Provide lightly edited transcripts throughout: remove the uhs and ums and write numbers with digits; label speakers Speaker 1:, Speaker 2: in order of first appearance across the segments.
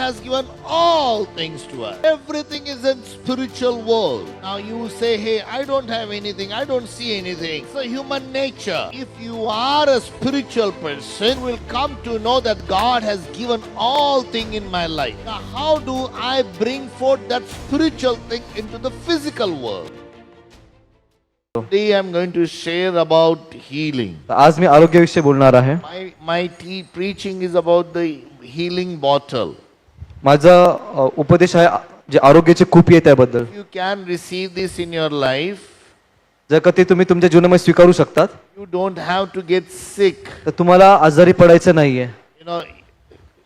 Speaker 1: has given all things to us. Everything is in spiritual world. Now you say, hey, I don't have anything, I don't see anything. It's a human nature. If you are a spiritual person, you will come to know that God has given all thing in my life. Now how do I bring forth that spiritual thing into the physical world? Today I am going to share about healing.
Speaker 2: आज मी आरोग्याविषयी बोलणार आहे.
Speaker 1: My preaching is about the healing bottle.
Speaker 2: माझा उपदेश आहे जे आरोग्याची कुपी आहे त्याबद्दल.
Speaker 1: If you can receive this in your life,
Speaker 2: जर का ते तुम्ही तुमच्या जीवनामध्ये स्वीकारू शकतात
Speaker 1: you don't have to get sick.
Speaker 2: तर तुम्हाला आजारी पडायचं नाहीये.
Speaker 1: You know,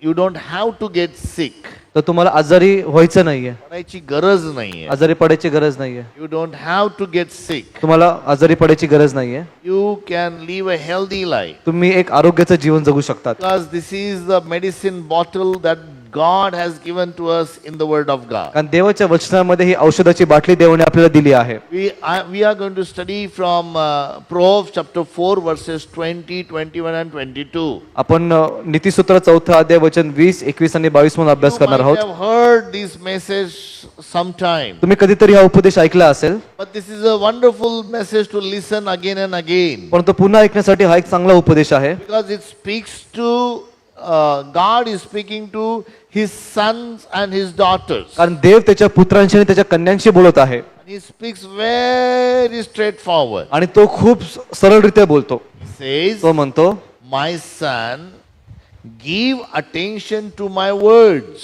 Speaker 1: you don't have to get sick.
Speaker 2: तर तुम्हाला आजारी व्हायचं नाहीये.
Speaker 1: पडायची गरज नाहीये.
Speaker 2: आजारी पडायची गरज नाहीये.
Speaker 1: You don't have to get sick.
Speaker 2: तुम्हाला आजारी पडायची गरज नाहीये.
Speaker 1: You can live a healthy life.
Speaker 2: तुम्ही एक आरोग्याचं जीवन जगू शकतात.
Speaker 1: Because this is the medicine bottle that God has given to us in the Word of God.
Speaker 2: कारण देवाच्या वचनामध्ये ही औषधाची बाटली देवाने आपल्याला दिली आहे.
Speaker 1: We are going to study from Proverbs chapter 4 verses 20, 21 and 22.
Speaker 2: आपण नीतिसूत्र 4 अध्याय वचन 20, 21 आणि 22 मध्ये अभ्यास
Speaker 1: You
Speaker 2: करणार
Speaker 1: might
Speaker 2: आहोत.
Speaker 1: have heard this message sometime.
Speaker 2: तुम्ही कधीतरी हा उपदेश ऐकला असेल,
Speaker 1: But this is a wonderful message to listen again and again.
Speaker 2: परंतु पुन्हा ऐकण्यासाठी हा एक चांगला उपदेश आहे.
Speaker 1: Because it speaks to, God is speaking to His sons and His daughters.
Speaker 2: कारण देव त्याच्या पुत्रांशी आणि त्याच्या कन्यांशी बोलत आहे
Speaker 1: And He speaks very straightforward.
Speaker 2: आणि तो खूप सरळरित्या बोलतो.
Speaker 1: He says,
Speaker 2: तो म्हणतो,
Speaker 1: my son, give attention to my words.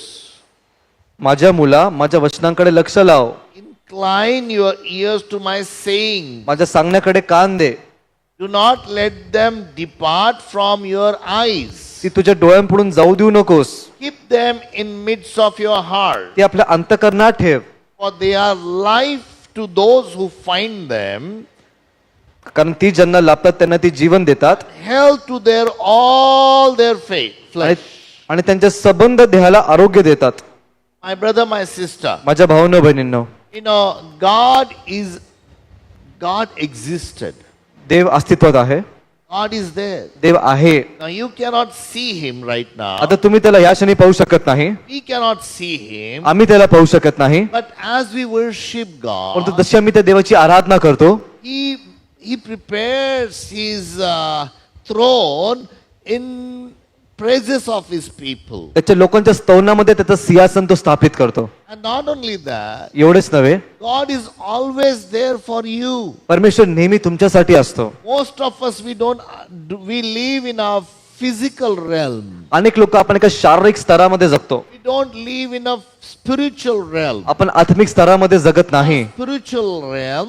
Speaker 2: माझ्या मुला माझ्या वचनांकडे लक्ष लाव,
Speaker 1: Incline your ears to my saying.
Speaker 2: माझ्या सांगण्याकडे कान दे.
Speaker 1: Do not let them depart from your eyes.
Speaker 2: ती तुझ्या डोळ्यांपुढून जाऊ देऊ नकोस.
Speaker 1: Keep them in midst of your heart.
Speaker 2: ती आपल्या अंतःकरणात ठेव,
Speaker 1: For they are life to those who find them,
Speaker 2: कारण ती ज्यांना लाभतात त्यांना ती जीवन देतात
Speaker 1: health to their all their faith.
Speaker 2: आणि
Speaker 1: Flesh.
Speaker 2: आणि त्यांच्या संबंध देहाला आरोग्य देतात.
Speaker 1: My brother, my sister,
Speaker 2: माझ्या भावांनो बहिणींनो,
Speaker 1: you know, God existed.
Speaker 2: देव अस्तित्वात आहे.
Speaker 1: God is there.
Speaker 2: देव आहे.
Speaker 1: Now you cannot see Him right now.
Speaker 2: आता तुम्ही त्याला या क्षणी पाहू शकत नाही,
Speaker 1: We cannot see Him.
Speaker 2: आम्ही त्याला पाहू शकत नाही,
Speaker 1: But as we worship
Speaker 2: परंतु
Speaker 1: God,
Speaker 2: जशी आम्ही त्या देवाची आराधना करतो,
Speaker 1: He prepares His throne in praises of His people.
Speaker 2: त्याच्या लोकांच्या स्तवनामध्ये त्याचं सिंहासन तो स्थापित करतो.
Speaker 1: And not only that,
Speaker 2: एवढेच नव्हे,
Speaker 1: God is always there for you.
Speaker 2: परमेश्वर नेहमी तुमच्यासाठी असतो.
Speaker 1: Most of us, we live in a physical realm.
Speaker 2: अनेक लोक आपण एका शारीरिक स्तरामध्ये जगतो,
Speaker 1: We don't live in a spiritual realm.
Speaker 2: आपण आत्मिक स्तरामध्ये जगत नाही.
Speaker 1: Spiritual realm,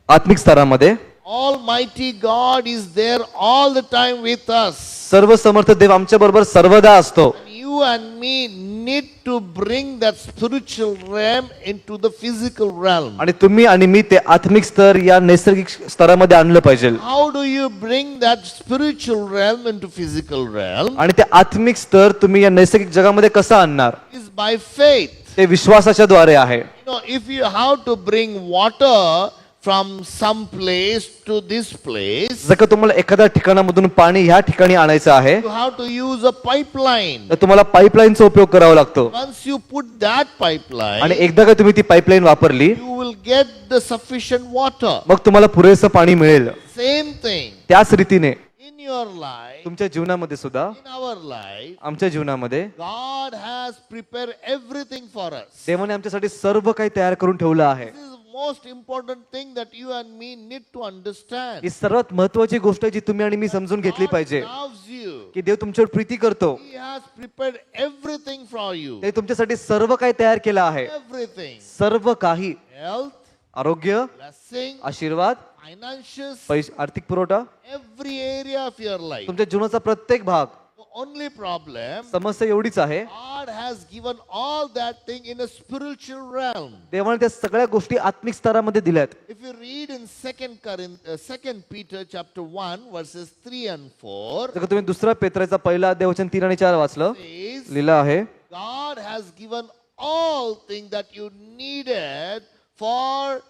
Speaker 2: आत्मिक स्तरामध्ये
Speaker 1: Almighty God is there all the time with us.
Speaker 2: सर्व समर्थ देव आमच्या बरोबर सर्वदा असतो.
Speaker 1: You and me need to bring that spiritual realm into the physical realm.
Speaker 2: आणि तुम्ही आणि मी ते आत्मिक स्तर या नैसर्गिक स्तरामध्ये आणलं पाहिजे.
Speaker 1: How do you bring that spiritual realm into physical realm?
Speaker 2: आणि ते आत्मिक स्तर तुम्ही या नैसर्गिक जगामध्ये कसं आणणार?
Speaker 1: Is by faith.
Speaker 2: ते विश्वासाच्या द्वारे आहे.
Speaker 1: You know, if you have to bring water from some place to this place,
Speaker 2: जर का तुम्हाला एखाद्या ठिकाणामधून पाणी ह्या ठिकाणी आणायचं आहे,
Speaker 1: you have to use a pipeline.
Speaker 2: तर तुम्हाला पाईपलाईनचा उपयोग करावा लागतो.
Speaker 1: Once you put that pipeline,
Speaker 2: आणि एकदा का तुम्ही ती पाईपलाईन वापरली,
Speaker 1: you will get the sufficient water.
Speaker 2: मग तुम्हाला पुरेसं पाणी मिळेल.
Speaker 1: Same thing
Speaker 2: त्याच रीतीने
Speaker 1: in your life,
Speaker 2: तुमच्या जीवनामध्ये सुद्धा,
Speaker 1: in our life,
Speaker 2: आमच्या जीवनामध्ये
Speaker 1: God has prepared everything for us.
Speaker 2: देवाने आमच्यासाठी सर्व काही तयार करून ठेवलं आहे.
Speaker 1: This is the most important thing that you and me need to understand.
Speaker 2: ही सर्वात महत्वाची गोष्ट आहे जी तुम्ही आणि मी समजून घेतली
Speaker 1: God
Speaker 2: पाहिजे,
Speaker 1: loves you.
Speaker 2: की देव तुमच्यावर प्रीती करतो.
Speaker 1: He has prepared everything for you.
Speaker 2: ते तुमच्यासाठी सर्व काही तयार केलं आहे.
Speaker 1: Everything.
Speaker 2: सर्व काही,
Speaker 1: Health,
Speaker 2: आरोग्य,
Speaker 1: blessing,
Speaker 2: आशीर्वाद,
Speaker 1: finances,
Speaker 2: आर्थिक पुरवठा,
Speaker 1: every area of your life.
Speaker 2: तुमच्या जीवनाचा प्रत्येक भाग.
Speaker 1: The only problem,
Speaker 2: समस्या एवढीच आहे,
Speaker 1: God has given all that thing in a spiritual realm.
Speaker 2: देवाने त्या सगळ्या गोष्टी आत्मिक स्तरामध्ये दिल्यात.
Speaker 1: If you read in 2 Peter chapter 1 verses 3 and 4,
Speaker 2: जर का तुम्ही दुसरा पेत्राचा पहिला अध्याय वचन 3 आणि 4 वाचलं,
Speaker 1: says,
Speaker 2: लिहिलं आहे,
Speaker 1: God has given all things that you needed for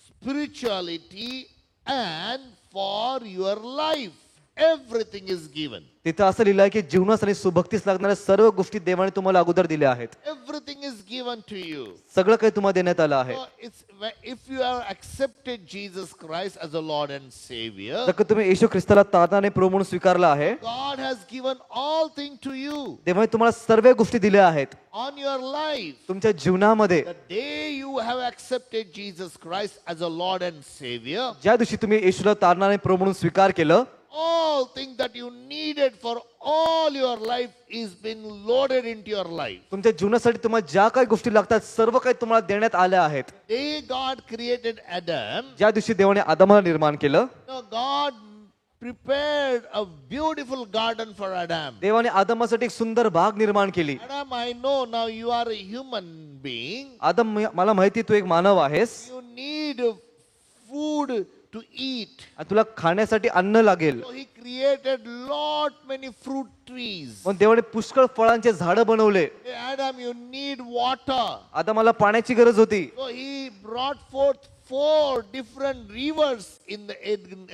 Speaker 1: spirituality and for your life. everything is given.
Speaker 2: तिथं असं लिहिलं आहे की जीवनास आणि सुभक्तीस लागणाऱ्या सर्व गोष्टी देवाने तुम्हाला अगोदर दिल्या आहेत.
Speaker 1: Everything is given to you.
Speaker 2: सगळं काही तुम्हाला देण्यात आलं आहे.
Speaker 1: So if you have accepted Jesus Christ as a Lord and Savior,
Speaker 2: जर का तुम्ही येशू ख्रिस्ताला तारणाने प्रभू म्हणून स्वीकारला आहे,
Speaker 1: God has given all things to you
Speaker 2: देवाने तुम्हाला सर्व गोष्टी दिल्या आहेत
Speaker 1: on your life.
Speaker 2: तुमच्या जीवनामध्ये.
Speaker 1: The day you have accepted Jesus Christ as a Lord and Savior,
Speaker 2: ज्या दिवशी तुम्ही येशूला तारणाने प्रभू म्हणून स्वीकार केलं,
Speaker 1: all things that you needed for all your life is been loaded into your life.
Speaker 2: तुमच्या जीवनासाठी तुम्हाला ज्या काही गोष्टी लागतात सर्व काही तुम्हाला देण्यात आल्या आहेत.
Speaker 1: Day God created Adam,
Speaker 2: ज्या दिवशी देवाने आदमाला निर्माण केलं,
Speaker 1: God prepared a beautiful garden for Adam.
Speaker 2: देवाने आदमासाठी एक सुंदर बाग निर्माण केली.
Speaker 1: Adam, I know now you are a human being.
Speaker 2: आदम, मला माहिती तू एक मानव आहेस
Speaker 1: You need food to eat.
Speaker 2: आणि तुला खाण्यासाठी अन्न लागेल.
Speaker 1: So he created lot many fruit trees.
Speaker 2: पण देवाने पुष्कळ फळांचे झाडं बनवले.
Speaker 1: Hey, Adam, you need water.
Speaker 2: आदमाला पाण्याची गरज होती.
Speaker 1: So he brought forth 4 different rivers in the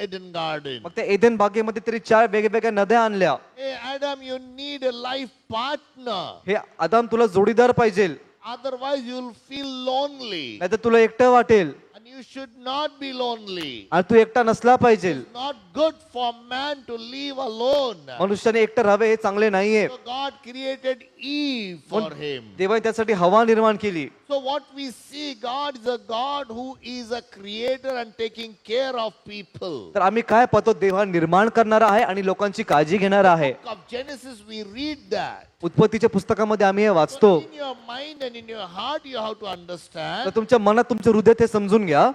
Speaker 1: Eden garden.
Speaker 2: मग त्या एदेन बागेमध्ये तरी 4 वेगवेगळ्या नद्या आणल्या.
Speaker 1: Hey, Adam, you need a life partner.
Speaker 2: हे आदम तुला जोडीदार पाहिजे,
Speaker 1: Otherwise, you'll feel lonely.
Speaker 2: नाहीतर तुला एकटं वाटेल.
Speaker 1: And you should not be lonely.
Speaker 2: आणि तू एकटा नसला पाहिजे.
Speaker 1: It's not good for man to live alone.
Speaker 2: मनुष्याने एकटं राहावे हे चांगले नाहीये.
Speaker 1: So God created Eve for him.
Speaker 2: देवाने त्यासाठी हवा निर्माण केली.
Speaker 1: So what we see, God is a God who is a creator and taking care of people.
Speaker 2: तर आम्ही काय पाहतो, देवा निर्माण करणारा आहे आणि लोकांची काळजी घेणारा आहे.
Speaker 1: Of Genesis we read that.
Speaker 2: उत्पत्तीच्या पुस्तकामध्ये आम्ही हे
Speaker 1: So
Speaker 2: वाचतो.
Speaker 1: in your mind and in your heart you have to
Speaker 2: तर
Speaker 1: understand
Speaker 2: तुमच्या मनात, तुमच्या हृदयात हे समजून घ्या,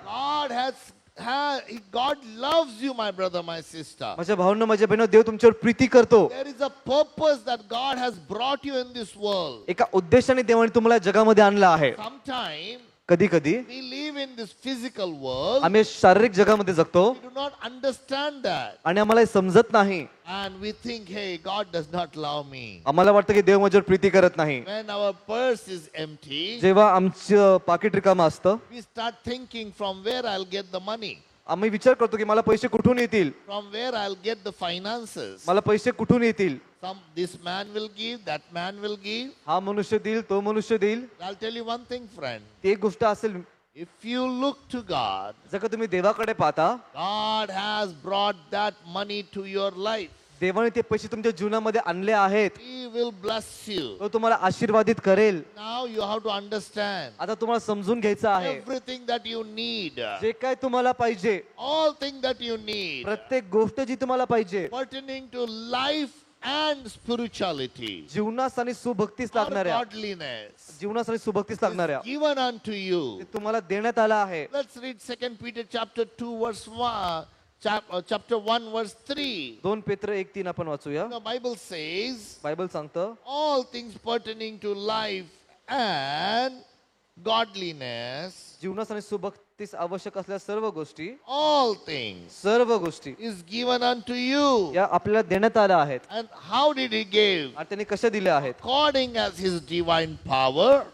Speaker 1: God loves you, my brother, my sister.
Speaker 2: माझ्या भावना, माझ्या बहिणी, देव तुमच्यावर प्रीती करतो.
Speaker 1: There is a purpose that God has brought you in this world.
Speaker 2: एका उद्देशाने देवाने तुम्हाला जगामध्ये आणलं आहे.
Speaker 1: Sometime
Speaker 2: कधी कधी
Speaker 1: we live in this physical world.
Speaker 2: आम्ही शारीरिक जगामध्ये जगतो
Speaker 1: We do not understand that.
Speaker 2: आणि आम्हाला हे समजत नाही.
Speaker 1: And we think, hey, God does not love me.
Speaker 2: आम्हाला वाटतं की देव माझ्यावर प्रीती करत नाही.
Speaker 1: When our purse is empty,
Speaker 2: जेव्हा आमचं पाकिट रिकामं असतं,
Speaker 1: we start thinking from where I'll get the money,
Speaker 2: आम्ही विचार करतो की मला पैसे कुठून येतील,
Speaker 1: from where I'll get the finances.
Speaker 2: मला पैसे कुठून येतील.
Speaker 1: This man will give, that man will give.
Speaker 2: हा मनुष्य देईल, तो मनुष्य देईल.
Speaker 1: I'll tell you one thing, friend.
Speaker 2: ती एक गोष्ट असेल,
Speaker 1: If you look to God,
Speaker 2: जर का तुम्ही देवाकडे पाहता,
Speaker 1: God has brought that money to your life.
Speaker 2: देवाने ते पैसे तुमच्या जीवनामध्ये आणले आहेत.
Speaker 1: He will bless you.
Speaker 2: तो तुम्हाला आशीर्वादित करेल.
Speaker 1: Now you have to understand
Speaker 2: आता तुम्हाला समजून घ्यायचं आहे,
Speaker 1: everything that you need,
Speaker 2: जे काय तुम्हाला पाहिजे,
Speaker 1: all things that you need,
Speaker 2: प्रत्येक गोष्ट जी तुम्हाला पाहिजे,
Speaker 1: pertaining to life and spirituality
Speaker 2: जीवनास आणि सुभक्तीस
Speaker 1: or
Speaker 2: लागणाऱ्या,
Speaker 1: godliness,
Speaker 2: जीवनास आणि सुभक्तीस लागणाऱ्या,
Speaker 1: given unto you.
Speaker 2: ते तुम्हाला देण्यात आलं आहे.
Speaker 1: Let's read 2 Peter chapter 2 verse 1, chapter 1 verse 3.
Speaker 2: 2 पेत्र 1:3 आपण वाचूया.
Speaker 1: The Bible says,
Speaker 2: बायबल सांगतं,
Speaker 1: all things pertaining to life and godliness,
Speaker 2: जीवनास आणि सुभक्तीस आवश्यक असलेल्या सर्व गोष्टी,
Speaker 1: all things
Speaker 2: सर्व गोष्टी
Speaker 1: is given unto you.
Speaker 2: या आपल्याला देण्यात आल्या आहेत.
Speaker 1: And how did he give?
Speaker 2: आणि त्यांनी कशा दिल्या आहेत?
Speaker 1: According as his divine power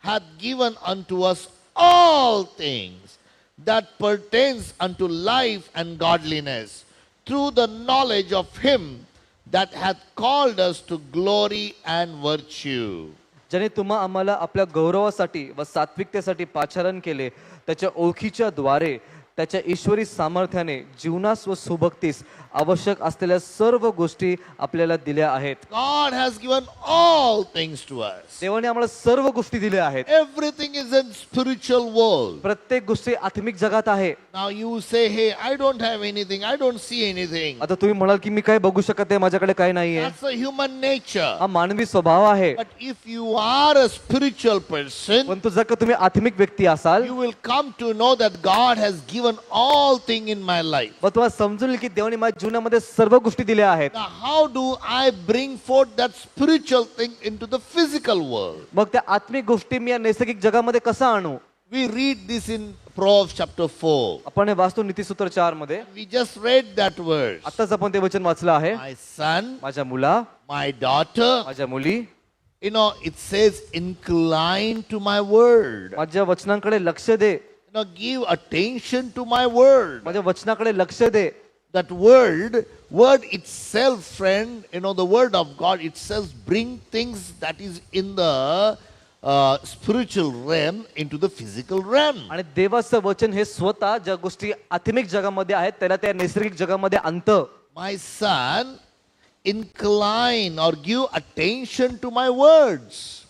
Speaker 1: hath given unto us all things that pertains unto life and godliness, through the knowledge of him that hath called us to glory and virtue.
Speaker 2: ज्याने तुम्हा आम्हाला आपल्या गौरवासाठी व सात्विकतेसाठी पाचारण केले, त्याच्या ओळखीच्या द्वारे त्याच्या ईश्वरी सामर्थ्याने जीवनास व सुभक्तीस आवश्यक असलेल्या सर्व गोष्टी आपल्याला दिल्या आहेत.
Speaker 1: God has given all things to us.
Speaker 2: देवाने आम्हाला सर्व गोष्टी दिल्या आहेत.
Speaker 1: Everything is in spiritual world.
Speaker 2: प्रत्येक गोष्टी आत्मिक जगात आहे.
Speaker 1: Now you say, hey, I don't have anything, I don't see anything.
Speaker 2: आता तुम्ही म्हणाल की मी काय बघू शकत नाही, माझ्याकडे काय नाहीये.
Speaker 1: That's a human nature.
Speaker 2: हा मानवी स्वभाव आहे.
Speaker 1: But if you are a spiritual person,
Speaker 2: पण जर का तुम्ही आत्मिक व्यक्ती असाल,
Speaker 1: you will come to know that God has given all things in my life.
Speaker 2: व तुम्हाला समजून येईल की देवाने माझ्या जीवनामध्ये सर्व गोष्टी दिल्या आहेत.
Speaker 1: Now, how do I bring forth that spiritual thing into the physical world?
Speaker 2: मग त्या आत्मिक गोष्टी मी या नैसर्गिक जगामध्ये कसा आणू?
Speaker 1: We read this in Proverbs chapter 4.
Speaker 2: आपण हे वाचतो नीतिसूत्र 4 मध्ये.
Speaker 1: We just read that verse.
Speaker 2: आताच आपण ते वचन वाचलं आहे.
Speaker 1: My son,
Speaker 2: माझ्या मुला,
Speaker 1: my daughter,
Speaker 2: माझ्या मुली,
Speaker 1: you know, it says, incline to my word.
Speaker 2: माझ्या वचनांकडे लक्ष दे.
Speaker 1: Now, give attention to my word.
Speaker 2: माझ्या वचनाकडे लक्ष दे.
Speaker 1: That word word itself, friend, the word of God itself bring things that is in the spiritual realm into the physical realm.
Speaker 2: आणि देवाचं वचन हे स्वतः ज्या गोष्टी आत्मिक जगामध्ये आहेत त्याला त्या नैसर्गिक जगामध्ये आणतं.
Speaker 1: My son, incline or give attention to my words.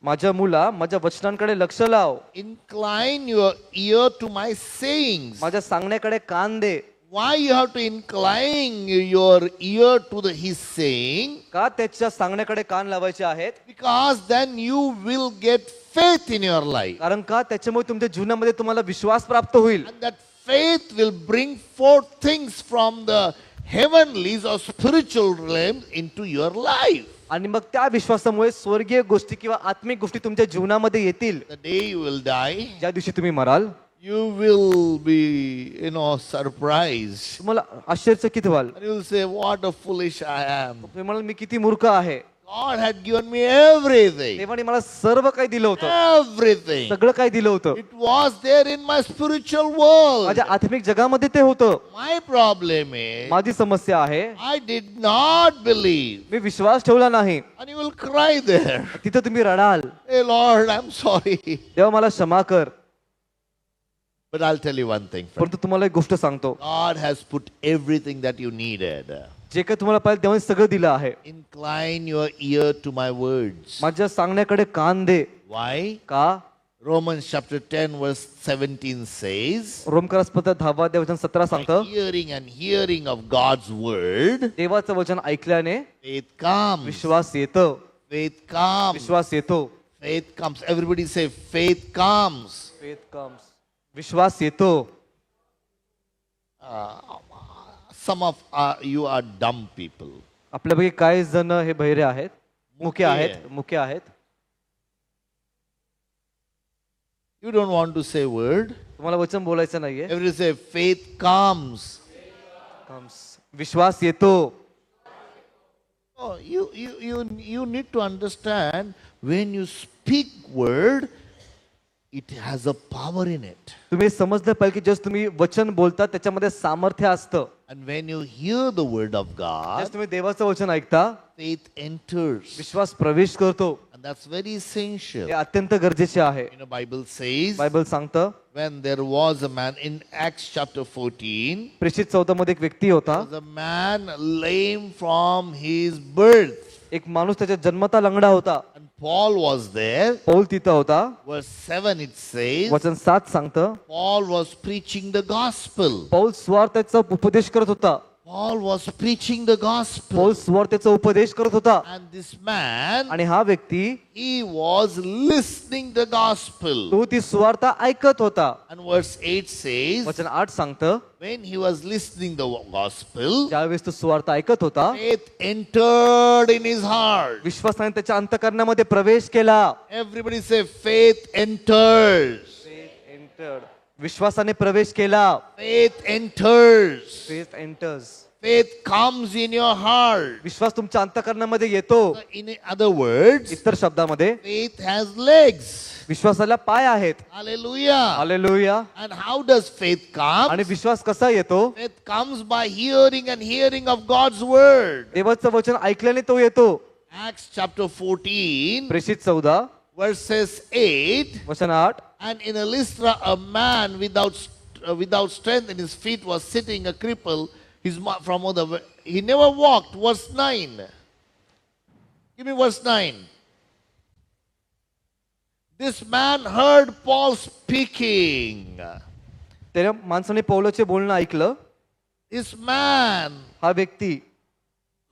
Speaker 2: माझ्या मुला माझ्या वचनांकडे लक्ष लाव.
Speaker 1: Incline your ear to my sayings.
Speaker 2: माझ्या सांगण्याकडे कान दे.
Speaker 1: Why you have to incline your ear to his saying?
Speaker 2: का त्याच्या सांगण्याकडे कान लावायचे आहेत?
Speaker 1: Because then you will get faith in your life.
Speaker 2: कारण का त्याच्यामुळे तुमच्या जीवनामध्ये तुम्हाला विश्वास प्राप्त होईल.
Speaker 1: And that faith will bring forth things from the heavenlies or spiritual realms into your life.
Speaker 2: आणि मग त्या विश्वासामुळे स्वर्गीय गोष्टी किंवा आत्मिक गोष्टी तुमच्या जीवनामध्ये येतील.
Speaker 1: The day you will die,
Speaker 2: ज्या दिवशी तुम्ही moral
Speaker 1: you will be, surprised.
Speaker 2: तुम्हाला आश्चर्यचकित व्हाल.
Speaker 1: And you will say, what a foolish I am.
Speaker 2: तुम्ही म्हणाल मी किती मूर्ख आहे.
Speaker 1: God had given me everything.
Speaker 2: देवाने मला सर्व काही दिलं होतं.
Speaker 1: Everything.
Speaker 2: सगळं काही दिलं होतं.
Speaker 1: It was there in my spiritual world.
Speaker 2: माझ्या आत्मिक जगामध्ये ते होतं.
Speaker 1: My problem is,
Speaker 2: माझी समस्या आहे
Speaker 1: I did not believe.
Speaker 2: मी विश्वास ठेवला नाही.
Speaker 1: And you will cry there.
Speaker 2: तिथं तुम्ही रडाल.
Speaker 1: Hey Lord, I'm sorry.
Speaker 2: देवा मला क्षमा कर.
Speaker 1: But I'll tell you one thing, friend.
Speaker 2: परंतु तुम्हाला एक गोष्ट सांगतो.
Speaker 1: God has put everything that you needed.
Speaker 2: जे काही तुम्हाला पाहिजे तेव्हा सगळं दिलं आहे.
Speaker 1: Incline your ear to my words.
Speaker 2: माझ्या सांगण्याकडे कान दे.
Speaker 1: Why?
Speaker 2: का?
Speaker 1: Romans chapter 10 verse 17 says,
Speaker 2: रोमकरासपत्र 10 वचन 17 सांगतं.
Speaker 1: hearing and hearing of God's word,
Speaker 2: देवाचं वचन ऐकल्याने
Speaker 1: faith comes.
Speaker 2: विश्वास येतो.
Speaker 1: Faith comes.
Speaker 2: विश्वास येतो.
Speaker 1: Faith comes. Everybody say, faith comes.
Speaker 2: Faith comes. विश्वास येतो.
Speaker 1: Some of you are dumb people.
Speaker 2: आपल्यापैकी काही जण हे बहिरे आहेत, मुके आहेत,
Speaker 1: मुके.
Speaker 2: मुके आहेत.
Speaker 1: You don't want to say word.
Speaker 2: तुम्हाला वचन बोलायचं नाहीये.
Speaker 1: Everybody say, faith comes.
Speaker 2: Comes. विश्वास येतो.
Speaker 1: Oh, you need to understand when you speak word, it has a power in it.
Speaker 2: तुम्ही समजलं पाहिजे की जस तुम्ही वचन बोलता त्याच्यामध्ये सामर्थ्य असतं.
Speaker 1: And when you hear the word of God,
Speaker 2: जस तुम्ही देवाचं वचन ऐकता
Speaker 1: faith enters.
Speaker 2: विश्वास प्रवेश करतो.
Speaker 1: And that's very essential.
Speaker 2: हे अत्यंत गरजेचे आहे.
Speaker 1: Bible says,
Speaker 2: बायबल सांगतं
Speaker 1: when there was a man in Acts chapter 14,
Speaker 2: प्रेषित 14 मध्ये एक व्यक्ती होता.
Speaker 1: there was a man lame from his birth.
Speaker 2: एक माणूस त्याच्या जन्मता लंगडा होता.
Speaker 1: And Paul was there.
Speaker 2: Paul तिथं होता.
Speaker 1: Verse 7 it says,
Speaker 2: वचन 7 सांगतं.
Speaker 1: Paul was preaching the gospel.
Speaker 2: Paul स्वार्थाचा उपदेश करत होता.
Speaker 1: Paul was preaching the gospel.
Speaker 2: Paul स्वार्थाचा उपदेश करत होता.
Speaker 1: And this man,
Speaker 2: आणि हा व्यक्ती
Speaker 1: he was listening the gospel.
Speaker 2: तो ती स्वार्थ ऐकत होता.
Speaker 1: And verse 8 says,
Speaker 2: वचन 8 सांगतं.
Speaker 1: when he was listening the gospel,
Speaker 2: ज्यावेळेस तो स्वार्थ ऐकत होता
Speaker 1: faith entered in his heart.
Speaker 2: विश्वासाने त्याच्या अंतःकरणामध्ये प्रवेश केला.
Speaker 1: Everybody say, faith enters.
Speaker 2: विश्वासाने प्रवेश केला.
Speaker 1: Faith enters.
Speaker 2: Faith enters.
Speaker 1: Faith comes in your heart.
Speaker 2: विश्वास तुमच्या अंतःकरणामध्ये येतो.
Speaker 1: In other words,
Speaker 2: इतर शब्दामध्ये
Speaker 1: faith has legs.
Speaker 2: विश्वासाला पाय आहेत.
Speaker 1: Hallelujah.
Speaker 2: Hallelujah.
Speaker 1: And how does faith come?
Speaker 2: आणि विश्वास कसा येतो?
Speaker 1: Faith comes by hearing and hearing of God's word.
Speaker 2: देवाचं वचन ऐकल्याने तो येतो.
Speaker 1: Acts chapter 14,
Speaker 2: प्रेषित 14
Speaker 1: verses 8.
Speaker 2: वचन 8.
Speaker 1: And in a Lystra, a man without strength in his feet was sitting, a cripple. He never walked. Verse 9. Give me verse 9. This man heard Paul speaking.
Speaker 2: त्या माणसाने पौलाचे बोलणं ऐकलं.
Speaker 1: This man
Speaker 2: हा व्यक्ती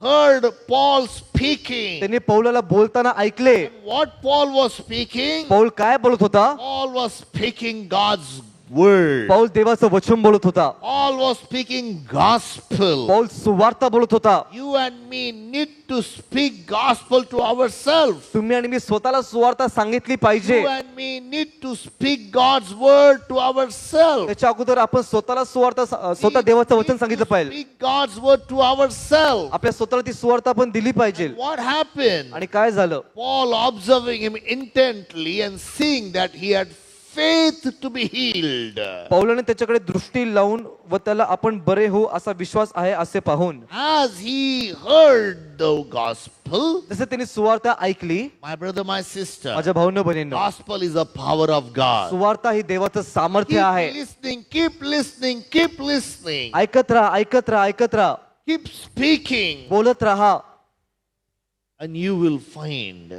Speaker 1: heard Paul speaking.
Speaker 2: त्याने पौलाला बोलताना ऐकले.
Speaker 1: What Paul was speaking?
Speaker 2: Paul काय बोलत होता?
Speaker 1: Paul was speaking God's word.
Speaker 2: Paul देवाचं वचन बोलत होता.
Speaker 1: Paul was speaking gospel.
Speaker 2: Paul सुवार्ता बोलत होता.
Speaker 1: You and me need to speak gospel to ourselves.
Speaker 2: तुम्ही आणि मी स्वतःला सुवार्ता सांगितली पाहिजे.
Speaker 1: You and me need to speak God's word to ourselves.
Speaker 2: त्याच्या अगोदर आपण स्वतःला स्वतः देवाचं वचन सांगितलं पाहिजे.
Speaker 1: Speak God's word to ourselves.
Speaker 2: आपल्या स्वतःला ती सुवार्ता आपण दिली पाहिजे.
Speaker 1: What happened?
Speaker 2: आणि काय झालं?
Speaker 1: Paul observing him intently and seeing that he had faith to be healed.
Speaker 2: पौलाने त्याच्याकडे दृष्टी लावून व त्याला आपण बरे हो असा विश्वास आहे असे पाहून
Speaker 1: As he heard the gospel,
Speaker 2: जसे त्यांनी सुवार्ता ऐकली.
Speaker 1: my brother, my sister,
Speaker 2: माझ्या भाऊंनो बहिणींनो,
Speaker 1: gospel is a power of God.
Speaker 2: सुवार्ता ही देवाचं सामर्थ्य आहे.
Speaker 1: Keep listening, keep listening, keep listening.
Speaker 2: ऐकत राहा, ऐकत राहा, ऐकत राहा,
Speaker 1: Keep speaking,
Speaker 2: बोलत राहा
Speaker 1: and you will find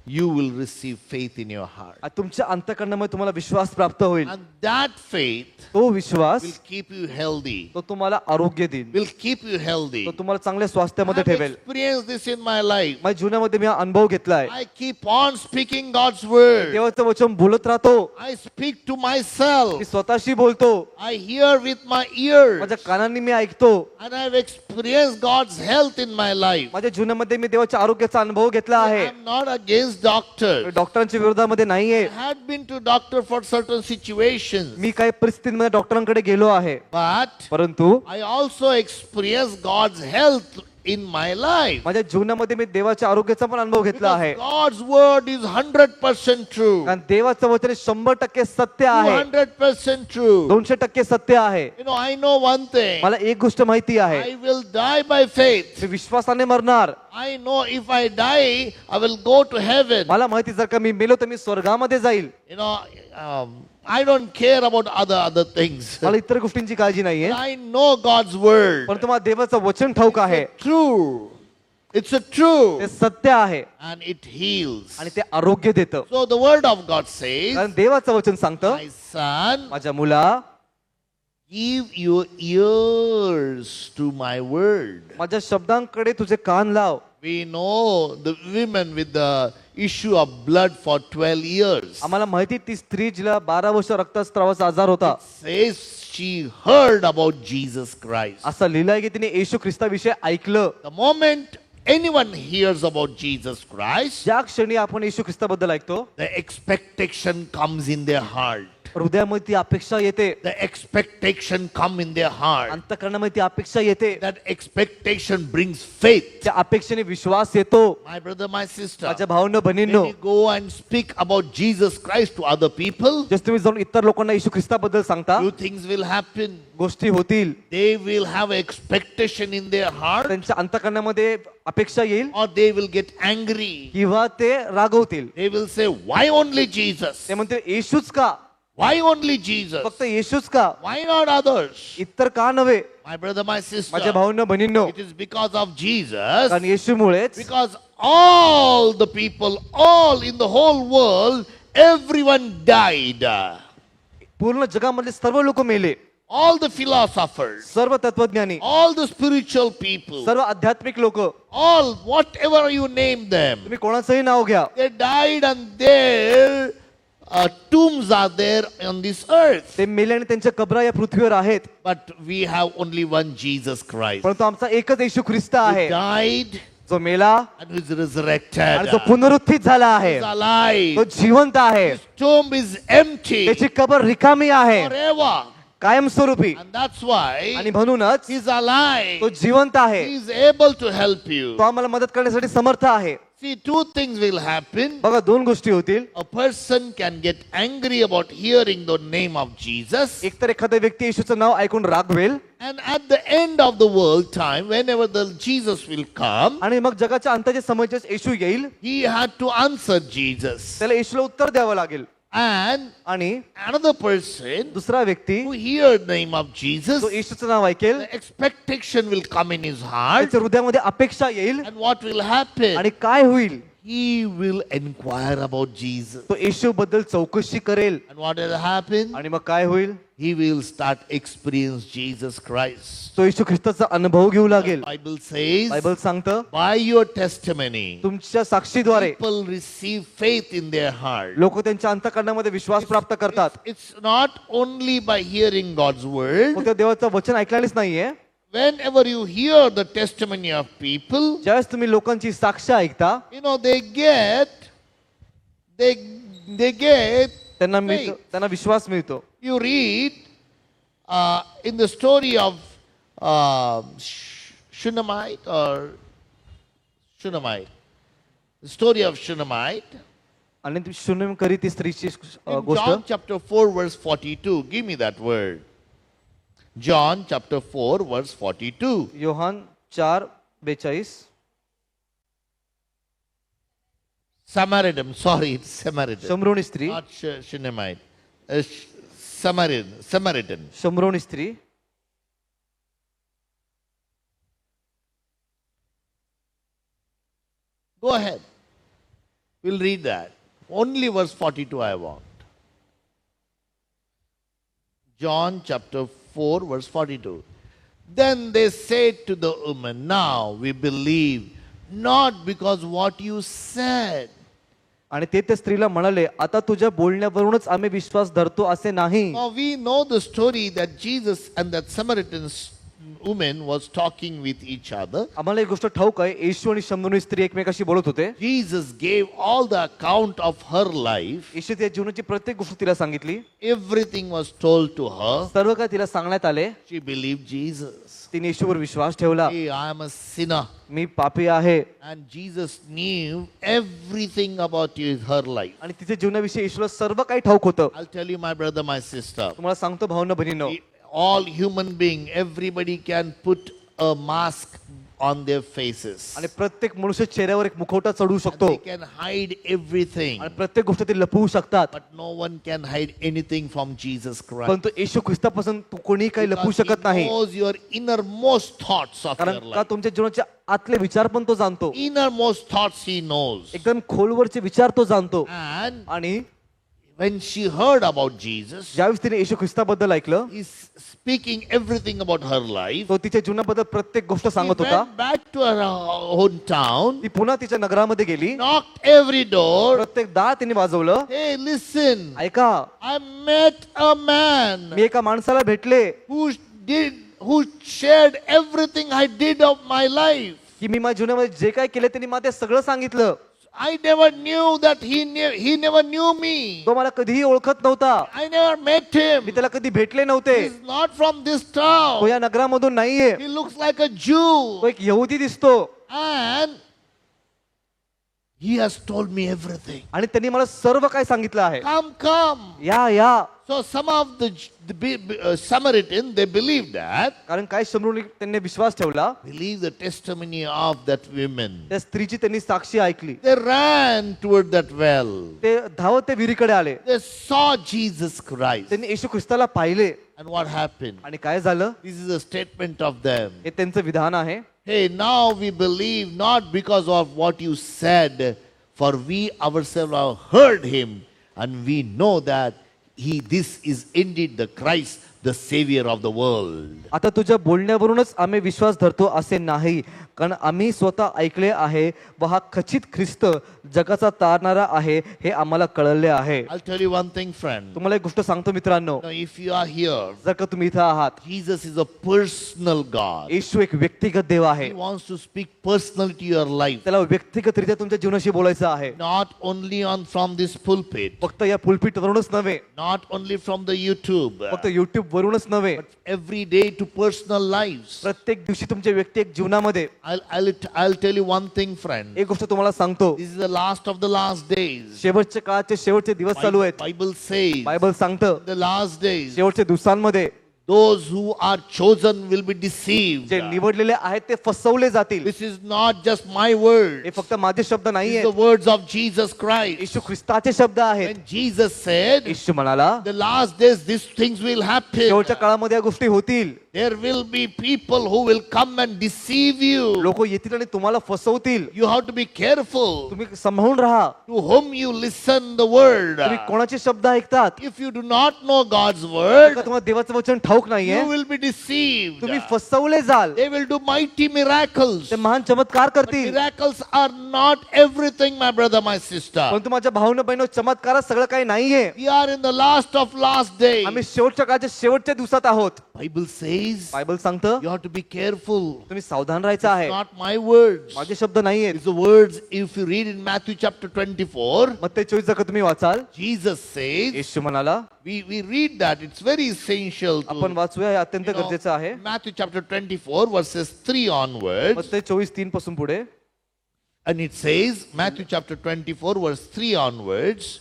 Speaker 1: you will receive faith in your heart.
Speaker 2: तुमच्या अंतःकरणामध्ये तुम्हाला विश्वास प्राप्त होईल.
Speaker 1: And that faith
Speaker 2: तो विश्वास
Speaker 1: will keep you healthy.
Speaker 2: तो तुम्हाला आरोग्य देईल.
Speaker 1: Will keep you healthy.
Speaker 2: तो तुम्हाला चांगल्या स्वास्थ्यामध्ये
Speaker 1: I've
Speaker 2: ठेवेल.
Speaker 1: experienced this in my life.
Speaker 2: माझ्या जीवनामध्ये मी हा अनुभव घेतलाय.
Speaker 1: I keep on speaking God's word.
Speaker 2: देवाचं वचन बोलत राहतो.
Speaker 1: I speak to myself.
Speaker 2: मी स्वतःशी बोलतो.
Speaker 1: I hear with my ears.
Speaker 2: माझ्या कानांनी मी ऐकतो.
Speaker 1: And I've experienced God's health in my life.
Speaker 2: माझ्या जीवनामध्ये मी देवाच्या आरोग्याचा अनुभव घेतला आहे.
Speaker 1: I'm not against doctors.
Speaker 2: डॉक्टरांच्या विरोधामध्ये नाहीये.
Speaker 1: I had been to doctor for certain situations.
Speaker 2: मी काही परिस्थितीमध्ये डॉक्टरांकडे गेलो आहे.
Speaker 1: But
Speaker 2: परंतु
Speaker 1: I also experienced God's health in my life.
Speaker 2: माझ्या जीवनामध्ये मी देवाच्या आरोग्याचा पण अनुभव घेतला आहे.
Speaker 1: Because God's word is 100% true.
Speaker 2: कारण देवाचं वचन 100% सत्य आहे.
Speaker 1: 200% true.
Speaker 2: 200% सत्य आहे.
Speaker 1: You know, I know one thing.
Speaker 2: मला एक गोष्ट माहिती आहे.
Speaker 1: I will die by faith.
Speaker 2: मी विश्वासाने मरणार.
Speaker 1: I know if I die, I will go to heaven.
Speaker 2: मला माहिती जर का मी मेलो तर मी स्वर्गामध्ये जाईल.
Speaker 1: You know, I don't care about other things.
Speaker 2: मला इतर गोष्टींची काळजी नाहीये.
Speaker 1: I know God's word.
Speaker 2: पण तुम्हाला देवाचं वचन ठाऊक आहे.
Speaker 1: True. It's a true.
Speaker 2: ते सत्य आहे
Speaker 1: And it heals.
Speaker 2: आणि ते आरोग्य देतं.
Speaker 1: So the word of God says,
Speaker 2: कारण देवाचं वचन सांगतं,
Speaker 1: my son,
Speaker 2: माझ्या मुला,
Speaker 1: give your ears to my word.
Speaker 2: माझ्या शब्दांकडे तुझे कान लाव.
Speaker 1: We know the women with the issue of blood for 12 years.
Speaker 2: आम्हाला माहिती ती स्त्री जिला 12 वर्ष रक्तस्रावाचा आजार होता.
Speaker 1: Says she heard about Jesus Christ.
Speaker 2: असं लिहिलंय की तिने येशू ख्रिस्ताविषयी ऐकलं.
Speaker 1: The moment anyone hears about Jesus Christ,
Speaker 2: ज्या क्षणी आपण येशू ख्रिस्ताबद्दल ऐकतो,
Speaker 1: the expectation comes in their heart.
Speaker 2: हृदयामध्ये ती अपेक्षा येते.
Speaker 1: The expectation come in their heart.
Speaker 2: अंतःकरणामध्ये ती अपेक्षा येते.
Speaker 1: That expectation brings faith.
Speaker 2: त्या अपेक्षेने विश्वास येतो.
Speaker 1: My brother, my sister,
Speaker 2: माझ्या भावांनो
Speaker 1: when
Speaker 2: बहिणींनो,
Speaker 1: you go and speak about Jesus Christ to other people,
Speaker 2: जस तुम्ही जाऊन इतर लोकांना येशू ख्रिस्ताबद्दल सांगता,
Speaker 1: few things will happen.
Speaker 2: गोष्टी होतील.
Speaker 1: They will have expectation in their heart,
Speaker 2: त्यांच्या अंतःकरणामध्ये अपेक्षा येईल
Speaker 1: or they will get angry.
Speaker 2: किंवा ते रागवतील.
Speaker 1: They will say, why only Jesus?
Speaker 2: ते म्हणते येशूच का,
Speaker 1: Why only Jesus?
Speaker 2: फक्त येशूच का,
Speaker 1: Why not others?
Speaker 2: इतर का नव्हे.
Speaker 1: My brother, my sister,
Speaker 2: माझ्या भावांनो बहिणींनो,
Speaker 1: it is because of Jesus.
Speaker 2: कारण येशूमुळेच
Speaker 1: Because all the people, all in the whole world, everyone died.
Speaker 2: पूर्ण जगामधले सर्व लोक मेले.
Speaker 1: All the philosophers,
Speaker 2: सर्व तत्वज्ञानी,
Speaker 1: all the spiritual people,
Speaker 2: सर्व आध्यात्मिक लोक,
Speaker 1: all, whatever you name them,
Speaker 2: तुम्ही कोणाचंही नाव घ्या,
Speaker 1: they died and their tombs are there on this earth.
Speaker 2: ते मेले आणि त्यांच्या कबरा या पृथ्वीवर आहेत.
Speaker 1: But we have only one Jesus Christ.
Speaker 2: परंतु आमचा एकच येशू ख्रिस्त
Speaker 1: Who
Speaker 2: आहे,
Speaker 1: died
Speaker 2: जो मेला
Speaker 1: and who is resurrected.
Speaker 2: आणि जो पुनरुत्थित झाला आहे.
Speaker 1: He is alive.
Speaker 2: तो जिवंत आहे.
Speaker 1: His tomb is empty
Speaker 2: त्याची कबर रिकामी आहे,
Speaker 1: forever.
Speaker 2: कायमस्वरूपी.
Speaker 1: And that's why
Speaker 2: आणि म्हणूनच
Speaker 1: He's alive.
Speaker 2: तो जिवंत आहे.
Speaker 1: He is able to help you.
Speaker 2: तो आम्हाला मदत करण्यासाठी समर्थ आहे.
Speaker 1: See, two things will happen.
Speaker 2: बघा, दोन गोष्टी होतील.
Speaker 1: A person can get angry about hearing the name of Jesus.
Speaker 2: एकतर एखादा व्यक्ती येशूचं नाव ऐकून रागवेल,
Speaker 1: And at the end of the world time, whenever the Jesus will come,
Speaker 2: आणि मग जगाच्या अंताच्या समयेस येशू येईल,
Speaker 1: he had to answer Jesus.
Speaker 2: त्याला येशूला उत्तर द्यावं लागेल.
Speaker 1: And
Speaker 2: आणि
Speaker 1: another person
Speaker 2: दुसरा व्यक्ती
Speaker 1: who hear the name of Jesus,
Speaker 2: तो येशूचं नाव ऐकेल,
Speaker 1: the expectation will come in his heart.
Speaker 2: त्याच्या हृदयामध्ये अपेक्षा येईल.
Speaker 1: And what will happen?
Speaker 2: आणि काय होईल,
Speaker 1: He will inquire about Jesus.
Speaker 2: तो येशू बद्दल चौकशी करेल.
Speaker 1: And what will happen?
Speaker 2: आणि मग काय होईल,
Speaker 1: He will start experience Jesus Christ.
Speaker 2: तो येशू ख्रिस्ताचा अनुभव घेऊ लागेल.
Speaker 1: Bible says,
Speaker 2: बायबल सांगतं,
Speaker 1: by your testimony,
Speaker 2: तुमच्या साक्षीद्वारे
Speaker 1: people receive faith in their heart.
Speaker 2: लोक त्यांच्या अंतःकरणामध्ये विश्वास प्राप्त करतात.
Speaker 1: It's not only by hearing God's word.
Speaker 2: फक्त देवाचं वचन ऐकल्यानेच नाहीये.
Speaker 1: Whenever you hear the testimony of people,
Speaker 2: ज्यावेळेस तुम्ही लोकांची साक्ष ऐकता,
Speaker 1: you know, they get
Speaker 2: त्यांना
Speaker 1: faith.
Speaker 2: मिळतो, त्यांना विश्वास मिळतो.
Speaker 1: You read in the story of Shunammite, the story of Shunammite.
Speaker 2: आणि ती शून्य करी ती स्त्रीची
Speaker 1: In
Speaker 2: गोष्ट
Speaker 1: John chapter 4 verse 42, give me that word. John chapter 4 verse 42.
Speaker 2: Yohan 4:42.
Speaker 1: Samaritan, sorry, it's Samaritan.
Speaker 2: शमरोणी स्त्री,
Speaker 1: Not Shunammite. Samaritan.
Speaker 2: शमरोणी स्त्री.
Speaker 1: Go ahead. We'll read that. Only verse 42 I want. John chapter 4 verse 42. Then they said to the woman, now we believe, not because what you said.
Speaker 2: आणि ते त्या स्त्रीला म्हणाले, आता तुझ्या बोलण्यावरूनच आम्ही विश्वास धरतो असे नाही.
Speaker 1: Now we know the story that Jesus and that Samaritan woman was talking with each other.
Speaker 2: आम्हाला एक गोष्ट ठाऊक आहे, येशू आणि शमरोणी स्त्री एकमेकाशी बोलत होते.
Speaker 1: Jesus gave all the account of her life.
Speaker 2: येशू त्या जीवनाची प्रत्येक गोष्ट तिला सांगितली.
Speaker 1: Everything was told to her.
Speaker 2: सर्व काय तिला सांगण्यात आले.
Speaker 1: She believed Jesus.
Speaker 2: तिने येशूवर विश्वास ठेवला.
Speaker 1: Hey, I am a sinner.
Speaker 2: मी पापी आहे.
Speaker 1: And Jesus knew everything about her life.
Speaker 2: आणि तिच्या जीवनाविषयी येशूला सर्व काही ठाऊक होतं.
Speaker 1: I'll tell you, my brother, my sister.
Speaker 2: तुम्हाला सांगतो भावना बहिणींनो,
Speaker 1: All human being, everybody can put a mask on their faces.
Speaker 2: आणि प्रत्येक मनुष्य चेहऱ्यावर एक मुखवटा चढवू शकतो.
Speaker 1: They can hide everything.
Speaker 2: आणि प्रत्येक गोष्ट ते लपवू शकतात.
Speaker 1: But no one can hide anything from Jesus Christ.
Speaker 2: परंतु येशू ख्रिस्तापासून तू कोणी काही लपवू
Speaker 1: Because
Speaker 2: शकत
Speaker 1: he
Speaker 2: नाही.
Speaker 1: knows your innermost thoughts of your
Speaker 2: कारण का
Speaker 1: life.
Speaker 2: तुमच्या जीवनाचे आतले विचार पण तो जाणतो.
Speaker 1: Innermost thoughts he knows.
Speaker 2: एकदम खोलवरचे विचार तो जाणतो.
Speaker 1: And
Speaker 2: आणि
Speaker 1: when she heard about Jesus,
Speaker 2: ज्यावेळेस तिने येशू ख्रिस्ताबद्दल ऐकलं,
Speaker 1: he's speaking everything about her life.
Speaker 2: तो तिच्या जीवनाबद्दल प्रत्येक गोष्ट
Speaker 1: She
Speaker 2: सांगत होता.
Speaker 1: went back to her hometown,
Speaker 2: ती पुन्हा तिच्या नगरामध्ये गेली.
Speaker 1: knocked every door.
Speaker 2: प्रत्येक दार तिने वाजवलं.
Speaker 1: Hey, listen,
Speaker 2: ऐका,
Speaker 1: I met a man
Speaker 2: मी एका माणसाला भेटले
Speaker 1: who shared everything I did of my life.
Speaker 2: की मी माझ्या जीवनामध्ये जे काय केलं त्यांनी मला ते सगळं सांगितलं.
Speaker 1: I never knew that he never knew me.
Speaker 2: तो मला कधीही ओळखत नव्हता.
Speaker 1: I never met
Speaker 2: me
Speaker 1: him.
Speaker 2: त्याला कधी भेटले नव्हते.
Speaker 1: He's not from this
Speaker 2: तो
Speaker 1: town.
Speaker 2: या नगरामधून नाहीये.
Speaker 1: He looks like a Jew.
Speaker 2: तो एक यहुदी दिसतो.
Speaker 1: And he has told me everything.
Speaker 2: आणि त्यांनी मला सर्व काय सांगितलं आहे.
Speaker 1: Come.
Speaker 2: या या.
Speaker 1: So some of the Samaritan, they believed that.
Speaker 2: कारण काय शमरोनी त्यांनी विश्वास ठेवला.
Speaker 1: Believe the testimony of that woman.
Speaker 2: त्या स्त्रीची त्यांनी साक्षी ऐकली.
Speaker 1: They ran toward that well.
Speaker 2: ते धावत त्या विहिरीकडे आले.
Speaker 1: They saw Jesus Christ.
Speaker 2: त्यांनी येशू ख्रिस्ताला पाहिले.
Speaker 1: And what happened?
Speaker 2: आणि काय झालं?
Speaker 1: This is a statement of them.
Speaker 2: हे त्यांचं विधान आहे.
Speaker 1: Hey, now we believe not because of what you said, for we ourselves have heard him, and we know that this is indeed the Christ, the Savior of the world.
Speaker 2: आता तुझ्या बोलण्यावरूनच आम्ही विश्वास धरतो असे नाही, कारण आम्ही स्वतः ऐकले आहे व हा खचित ख्रिस्त जगाचा तारणारा आहे हे आम्हाला कळले आहे.
Speaker 1: I'll tell you one thing, friend.
Speaker 2: तुम्हाला एक गोष्ट सांगतो मित्रांनो,
Speaker 1: Now, if you are here,
Speaker 2: जर का तुम्ही इथं आहात,
Speaker 1: Jesus is a personal God.
Speaker 2: येशू एक व्यक्तिगत देव आहे.
Speaker 1: He wants to speak personally to your life,
Speaker 2: त्याला व्यक्तिगतरित्या तुमच्या जीवनाशी बोलायचं आहे.
Speaker 1: not only from this pulpit,
Speaker 2: फक्त या पुलपीटवरूनच नव्हे,
Speaker 1: not only from the YouTube,
Speaker 2: फक्त युट्यूब वरूनच नव्हे,
Speaker 1: but every day to personal lives.
Speaker 2: प्रत्येक दिवशी तुमच्या व्यक्तिगत जीवनामध्ये.
Speaker 1: I'll tell you one thing, friend.
Speaker 2: एक गोष्ट तुम्हाला सांगतो,
Speaker 1: This is the last of the last days.
Speaker 2: शेवटच्या काळाचे शेवटचे दिवस चालू आहेत.
Speaker 1: Bible says
Speaker 2: बायबल सांगतं,
Speaker 1: the last days,
Speaker 2: शेवटच्या दिवसांमध्ये
Speaker 1: those who are chosen will be deceived.
Speaker 2: जे निवडलेले आहेत ते फसवले जातील.
Speaker 1: This is not just my word.
Speaker 2: हे फक्त माझे शब्द
Speaker 1: These
Speaker 2: नाहीये,
Speaker 1: are the words of Jesus Christ.
Speaker 2: येशू ख्रिस्ताचे शब्द आहेत.
Speaker 1: When Jesus said,
Speaker 2: येशू म्हणाला,
Speaker 1: the last days these things will happen.
Speaker 2: शेवटच्या काळामध्ये या गोष्टी होतील.
Speaker 1: There will be people who will come and deceive you.
Speaker 2: लोक येतील आणि तुम्हाला फसवतील.
Speaker 1: You have to be careful
Speaker 2: तुम्ही सांभाळून राहा.
Speaker 1: to whom you listen the word.
Speaker 2: तुम्ही कोणाचे शब्द ऐकतात?
Speaker 1: If you do not know God's
Speaker 2: का
Speaker 1: word,
Speaker 2: तुम्हाला देवाचं वचन ठाऊक नाहीये?
Speaker 1: you will be deceived.
Speaker 2: तुम्ही फसवले जाल.
Speaker 1: They will do mighty miracles.
Speaker 2: ते महान चमत्कार
Speaker 1: But
Speaker 2: करतील.
Speaker 1: miracles are not everything, my brother, my sister.
Speaker 2: परंतु माझ्या भावना बहिणो, चमत्कार सगळं काही नाहीये.
Speaker 1: We are in the last of last days.
Speaker 2: आम्ही शेवटच्या काळाच्या शेवटच्या दिवसात आहोत.
Speaker 1: Bible says
Speaker 2: बायबल सांगतं,
Speaker 1: you have to be careful.
Speaker 2: तुम्ही सावधान राहायचं आहे.
Speaker 1: Not my words.
Speaker 2: माझे शब्द नाहीयेत.
Speaker 1: It's the words, if you read in Matthew chapter 24,
Speaker 2: मत्ते 24 जर का तुम्ही वाचाल,
Speaker 1: Jesus says,
Speaker 2: येशू म्हणाला,
Speaker 1: we read that. It's very essential
Speaker 2: आपण
Speaker 1: to,
Speaker 2: वाचूया, हे अत्यंत गरजेचं आहे.
Speaker 1: Matthew chapter 24 verses 3 onwards.
Speaker 2: मत्ते 24:3 पासून पुढे.
Speaker 1: And it says, Matthew chapter 24, verse 3 onwards,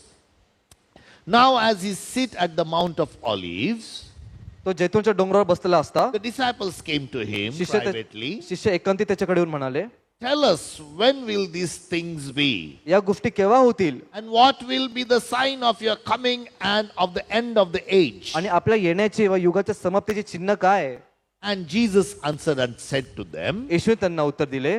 Speaker 1: now as he sit at the Mount of Olives,
Speaker 2: तो जैतूनच्या डोंगरावर बसलेला असता
Speaker 1: the disciples came to him
Speaker 2: शिष्य
Speaker 1: privately.
Speaker 2: शिष्य एकांती त्याच्याकडे येऊन म्हणाले,
Speaker 1: Tell us, when will these things be?
Speaker 2: या गोष्टी केव्हा होतील
Speaker 1: And what will be the sign of your coming and of the end of the age?
Speaker 2: आणि आपल्या येण्याचे व युगाच्या समाप्तीचे चिन्ह काय आहे?
Speaker 1: And Jesus answered and said to them,
Speaker 2: येशूने त्यांना उत्तर दिले,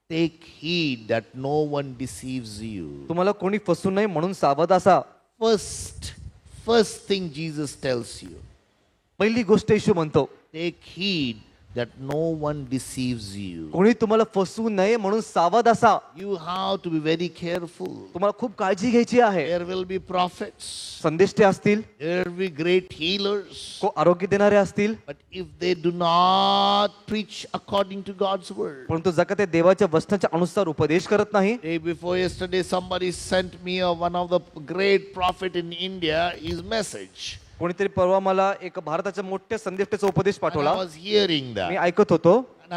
Speaker 1: Take heed that no one deceives you.
Speaker 2: तुम्हाला कोणी फसू नये म्हणून सावध असा.
Speaker 1: First thing Jesus tells you,
Speaker 2: पहिली गोष्ट येशू म्हणतो,
Speaker 1: take heed that no one deceives you.
Speaker 2: कोणी तुम्हाला फसवू नये म्हणून सावध असा.
Speaker 1: You have to be very careful.
Speaker 2: तुम्हाला खूप काळजी घ्यायची आहे.
Speaker 1: There will be prophets,
Speaker 2: संदेष्टे असतील,
Speaker 1: there will be great healers,
Speaker 2: आरोग्य देणारे असतील,
Speaker 1: but if they do not preach according to God's word.
Speaker 2: परंतु जर का ते देवाच्या वचनाच्या अनुसार उपदेश करत नाही.
Speaker 1: Day before yesterday, somebody sent me one of the great prophet in India, his message.
Speaker 2: कोणीतरी परवा मला एक भारताच्या मोठ्या संदेष्टेचा उपदेश
Speaker 1: And
Speaker 2: पाठवला.
Speaker 1: I was hearing
Speaker 2: me
Speaker 1: that.
Speaker 2: ऐकत होतो
Speaker 1: And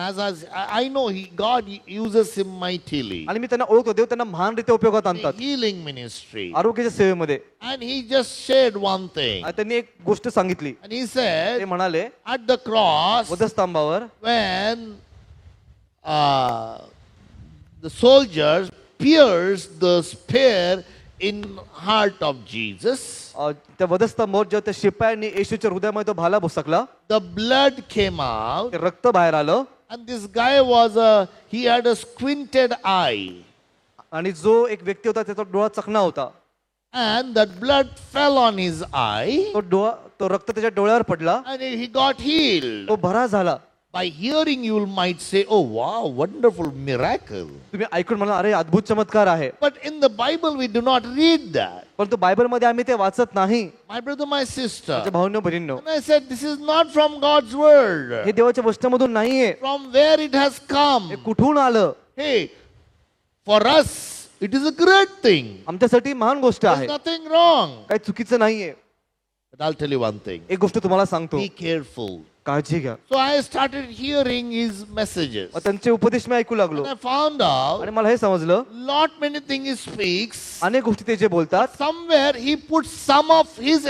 Speaker 1: I know God uses him mightily.
Speaker 2: आणि मी त्यांना ओळखतो. देव त्यांना महानरित्या उपयोगात
Speaker 1: The
Speaker 2: आणतात
Speaker 1: healing ministry.
Speaker 2: आरोग्याच्या सेवेमध्ये.
Speaker 1: And he just shared one thing.
Speaker 2: आणि त्यांनी एक गोष्ट सांगितली.
Speaker 1: And he
Speaker 2: ते
Speaker 1: said,
Speaker 2: म्हणाले,
Speaker 1: at the cross,
Speaker 2: वधस्तंभावर
Speaker 1: when the soldiers pierced the spear in heart of Jesus,
Speaker 2: त्या वधस्तंभावर जेव्हा त्या शिपायांनी येशूच्या हृदयामध्ये तो भाला भुसकला,
Speaker 1: the blood came out,
Speaker 2: ते रक्त बाहेर आलं
Speaker 1: and this guy he had a squinted eye,
Speaker 2: आणि जो एक व्यक्ती होता त्याचा डोळा चकना होता.
Speaker 1: and that blood fell on his eye,
Speaker 2: तो रक्त त्याच्या डोळ्यावर पडला,
Speaker 1: and he got healed.
Speaker 2: तो बरा झाला.
Speaker 1: By hearing, you might say, "Oh wow, wonderful miracle!"
Speaker 2: तुम्ही ऐकून म्हणा, अरे अद्भुत चमत्कार आहे.
Speaker 1: But in the Bible, we do not read that.
Speaker 2: परंतु बायबल मध्ये आम्ही ते वाचत नाही.
Speaker 1: My brother, my sister.
Speaker 2: माझ्या भावनो बहिणींनो,
Speaker 1: And I said, this is not from God's word.
Speaker 2: हे देवाच्या वचनामधून नाहीये.
Speaker 1: From where it has come.
Speaker 2: हे कुठून आलं?
Speaker 1: Hey, for us, it is a great thing.
Speaker 2: आमच्यासाठी महान गोष्ट
Speaker 1: There's
Speaker 2: आहे.
Speaker 1: nothing wrong.
Speaker 2: काही चुकीचं नाहीये.
Speaker 1: But I'll tell you one thing.
Speaker 2: एक गोष्ट तुम्हाला सांगतो,
Speaker 1: Be careful.
Speaker 2: काळजी घ्या.
Speaker 1: So I started hearing his messages.
Speaker 2: मग त्यांचे उपदेश मी ऐकू लागलो
Speaker 1: And I found out
Speaker 2: आणि मला हे समजलं,
Speaker 1: lot many things he speaks.
Speaker 2: अनेक गोष्टी ते जे बोलतात,
Speaker 1: Somewhere he puts some of his,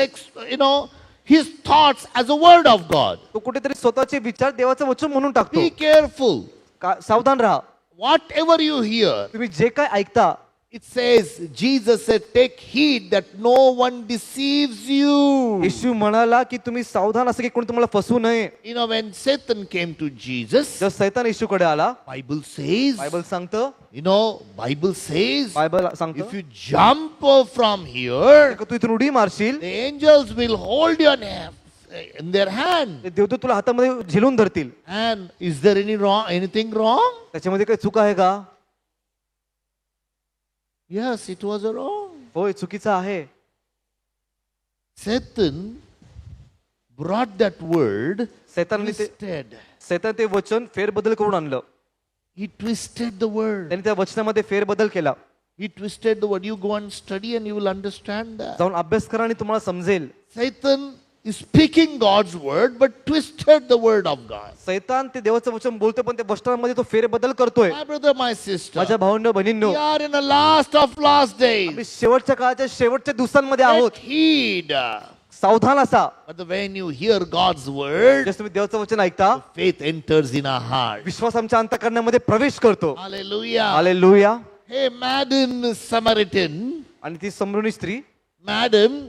Speaker 1: his thoughts as a word of God.
Speaker 2: तो कुठेतरी स्वतःचे विचार देवाचं वचन म्हणून टाकतो.
Speaker 1: Be careful.
Speaker 2: सावधान राहा.
Speaker 1: Whatever you hear,
Speaker 2: तुम्ही जे काय ऐकता,
Speaker 1: it says, Jesus said, take heed that no one deceives you.
Speaker 2: येशू म्हणाला की तुम्ही सावधान असं की कोणी तुम्हाला फसवू नये.
Speaker 1: When Satan came to Jesus,
Speaker 2: जेव्हा सैतान येशूकडे आला,
Speaker 1: Bible says,
Speaker 2: बायबल सांगतं,
Speaker 1: Bible says,
Speaker 2: बायबल सांगतं,
Speaker 1: if you jump from here,
Speaker 2: तू इथून उडी मारशील,
Speaker 1: the angels will hold your name in their hand.
Speaker 2: ते देवदूत तुला हातामध्ये झेलून धरतील.
Speaker 1: And is there anything wrong?
Speaker 2: त्याच्यामध्ये काही चूक आहे का?
Speaker 1: Yes, it was wrong.
Speaker 2: होय, चुकीचं आहे.
Speaker 1: Satan brought that word
Speaker 2: सैतानाने
Speaker 1: twisted.
Speaker 2: सैतान ते वचन फेरबदल करून आणलं.
Speaker 1: He twisted the word.
Speaker 2: त्यांनी त्या वचनामध्ये फेरबदल केला.
Speaker 1: He twisted the word. You go and study and you will understand that.
Speaker 2: जाऊन अभ्यास करा आणि तुम्हाला समजेल.
Speaker 1: Satan is speaking God's word but twisted the word of God.
Speaker 2: सैतान ते देवाचं वचन बोलतोय पण त्या वचनामध्ये तो फेरबदल करतोय.
Speaker 1: My brother, my sister,
Speaker 2: माझ्या भावांनो बहिणींनो,
Speaker 1: we are in the last of last days.
Speaker 2: आम्ही शेवटच्या काळाच्या शेवटच्या दिवसांमध्ये आहोत.
Speaker 1: Take heed.
Speaker 2: सावधान असा.
Speaker 1: But when you hear God's word,
Speaker 2: जसं तुम्ही देवाचं वचन ऐकता,
Speaker 1: faith enters in our heart.
Speaker 2: विश्वास आमच्या अंतःकरणामध्ये प्रवेश करतो.
Speaker 1: Hallelujah.
Speaker 2: Hallelujah.
Speaker 1: Hey, Madam Samaritan,
Speaker 2: आणि ती समरुणी स्त्री,
Speaker 1: Madam,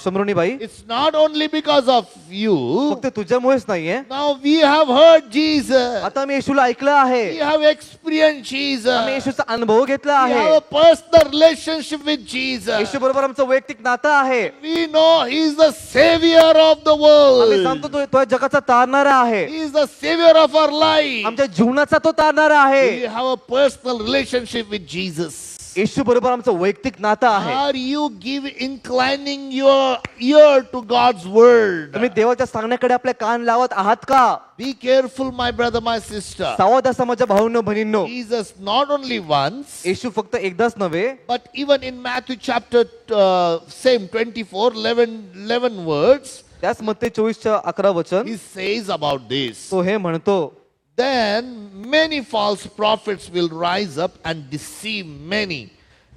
Speaker 2: समरुणी बाई,
Speaker 1: it's not only because of you.
Speaker 2: फक्त तुझ्यामुळेच नाहीये.
Speaker 1: Now we have heard Jesus.
Speaker 2: आता आम्ही येशूला ऐकलं आहे.
Speaker 1: We have experienced Jesus.
Speaker 2: आम्ही येशूचा अनुभव घेतला
Speaker 1: We
Speaker 2: आहे.
Speaker 1: have a personal relationship with Jesus.
Speaker 2: येशू बरोबर आमचं वैयक्तिक नातं आहे.
Speaker 1: We know He is the Savior of the
Speaker 2: आम्ही
Speaker 1: world.
Speaker 2: सांगतो तो जगाचा तारणारा आहे.
Speaker 1: He is the Savior of our life.
Speaker 2: आमच्या जीवनाचा तो तारणारा आहे.
Speaker 1: We have a personal relationship with Jesus.
Speaker 2: येशू बरोबर आमचं वैयक्तिक नातं आहे.
Speaker 1: Are you inclining your ear to God's word?
Speaker 2: तुम्ही देवाच्या सांगण्याकडे आपले कान लावत आहात का?
Speaker 1: Be careful, my brother, my sister.
Speaker 2: सावध असा माझ्या भावांनो बहिणींनो.
Speaker 1: Jesus not only once,
Speaker 2: येशू फक्त एकदाच नव्हे,
Speaker 1: but even in Matthew chapter same 24, 11 words,
Speaker 2: त्याच मत्ते 24:11 वचन
Speaker 1: he says about this.
Speaker 2: तो हे म्हणतो,
Speaker 1: then many false prophets will rise up and deceive many.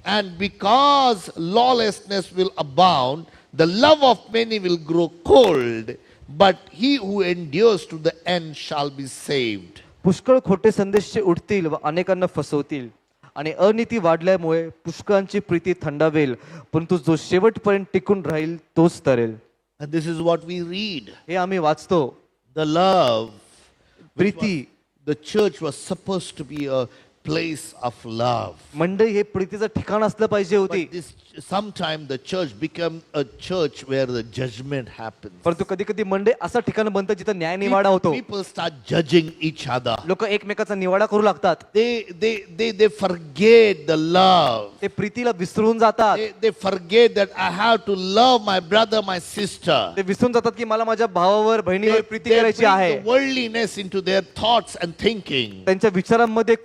Speaker 1: And because lawlessness will abound, the love of many will grow cold, but he who endures to the end shall be saved.
Speaker 2: पुष्कळ खोटे संदेश उठतील व अनेकांना फसवतील आणि अनिती वाढल्यामुळे पुष्कळांची प्रीती थंडावेल, परंतु जो शेवटपर्यंत टिकून राहील तोच तरेल.
Speaker 1: And this is what we read.
Speaker 2: हे आम्ही वाचतो.
Speaker 1: The love,
Speaker 2: Preeti,
Speaker 1: the church was supposed to be a place of love.
Speaker 2: मंडळी हे प्रीतीचं ठिकाण असलं पाहिजे होती.
Speaker 1: But this sometime the church become a church where the judgment happens.
Speaker 2: परंतु कधी कधी मंडळी असं ठिकाण बनतं जिथं न्याय निवाडा होतो.
Speaker 1: People start judging each other.
Speaker 2: लोक एकमेकाचा निवाडा करू लागतात.
Speaker 1: They forget the love.
Speaker 2: ते प्रीतीला विसरून जातात.
Speaker 1: They forget that I have to love my brother, my sister.
Speaker 2: ते विसरून जातात की मला माझ्या भावावर बहिणीवर प्रीती
Speaker 1: They
Speaker 2: करायची
Speaker 1: bring
Speaker 2: आहे.
Speaker 1: the worldliness into their thoughts and thinking.
Speaker 2: त्यांच्या विचारांमध्ये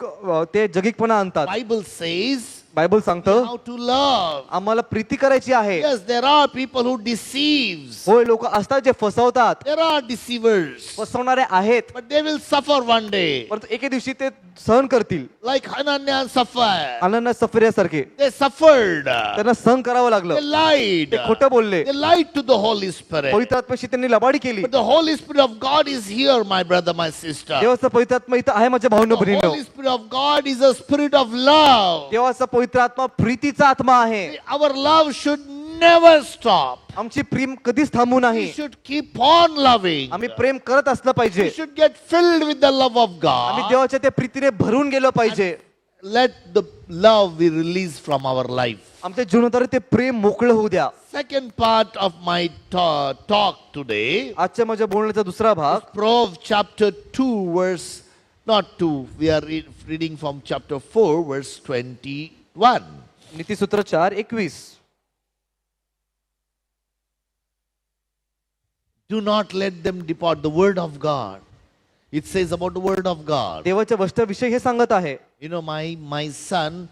Speaker 2: ते जगिकपणा आणतात.
Speaker 1: Bible says
Speaker 2: बायबल सांगतं
Speaker 1: how to love.
Speaker 2: आम्हाला प्रीती करायची आहे.
Speaker 1: Yes, there are people who deceives.
Speaker 2: होय, लोक असतात जे फसवतात,
Speaker 1: There are deceivers.
Speaker 2: फसवणारे आहेत,
Speaker 1: But they will suffer one day.
Speaker 2: परंतु एके दिवशी ते सहन करतील.
Speaker 1: Like Hananiah and Sapphira.
Speaker 2: Ananya सफर्यासारखे
Speaker 1: They suffered.
Speaker 2: त्यांना सहन करावं
Speaker 1: They
Speaker 2: लागलं.
Speaker 1: lied.
Speaker 2: ते खोटं बोलले.
Speaker 1: They lied to the Holy Spirit.
Speaker 2: पवित्र आत्म्याशी त्यांनी लबाडी केली.
Speaker 1: But the Holy Spirit of God is here, my brother, my sister.
Speaker 2: देवाचा पवित्र आत्मा इथं आहे माझ्या भावनो
Speaker 1: The
Speaker 2: बहिणींनो.
Speaker 1: Holy Spirit of God is a spirit of love.
Speaker 2: देवाचा पवित्र आत्मा प्रीतीचा आत्मा आहे.
Speaker 1: Our love should never stop.
Speaker 2: आमची प्रेम कधीच थांबू
Speaker 1: We
Speaker 2: नाही.
Speaker 1: should keep on loving.
Speaker 2: आम्ही प्रेम करत असलं
Speaker 1: We
Speaker 2: पाहिजे.
Speaker 1: should get filled with the love of
Speaker 2: आम्ही
Speaker 1: God.
Speaker 2: देवाच्या त्या प्रीतीने भरून गेलो पाहिजे.
Speaker 1: Let the love be released from our life.
Speaker 2: आमच्या जीवनाद्वारे ते प्रेम मोकळं होऊ द्या.
Speaker 1: Second part of my talk today,
Speaker 2: आजच्या माझ्या बोलण्याचा दुसरा भाग
Speaker 1: Proverbs chapter 2 verse, not 2, we are reading from chapter 4 verse 21.
Speaker 2: नीतिसूत्र 4:21.
Speaker 1: Do not let them depart. The word of God. It says about the word of God.
Speaker 2: देवाच्या वचनाविषयी हे सांगत आहे.
Speaker 1: You know, my son,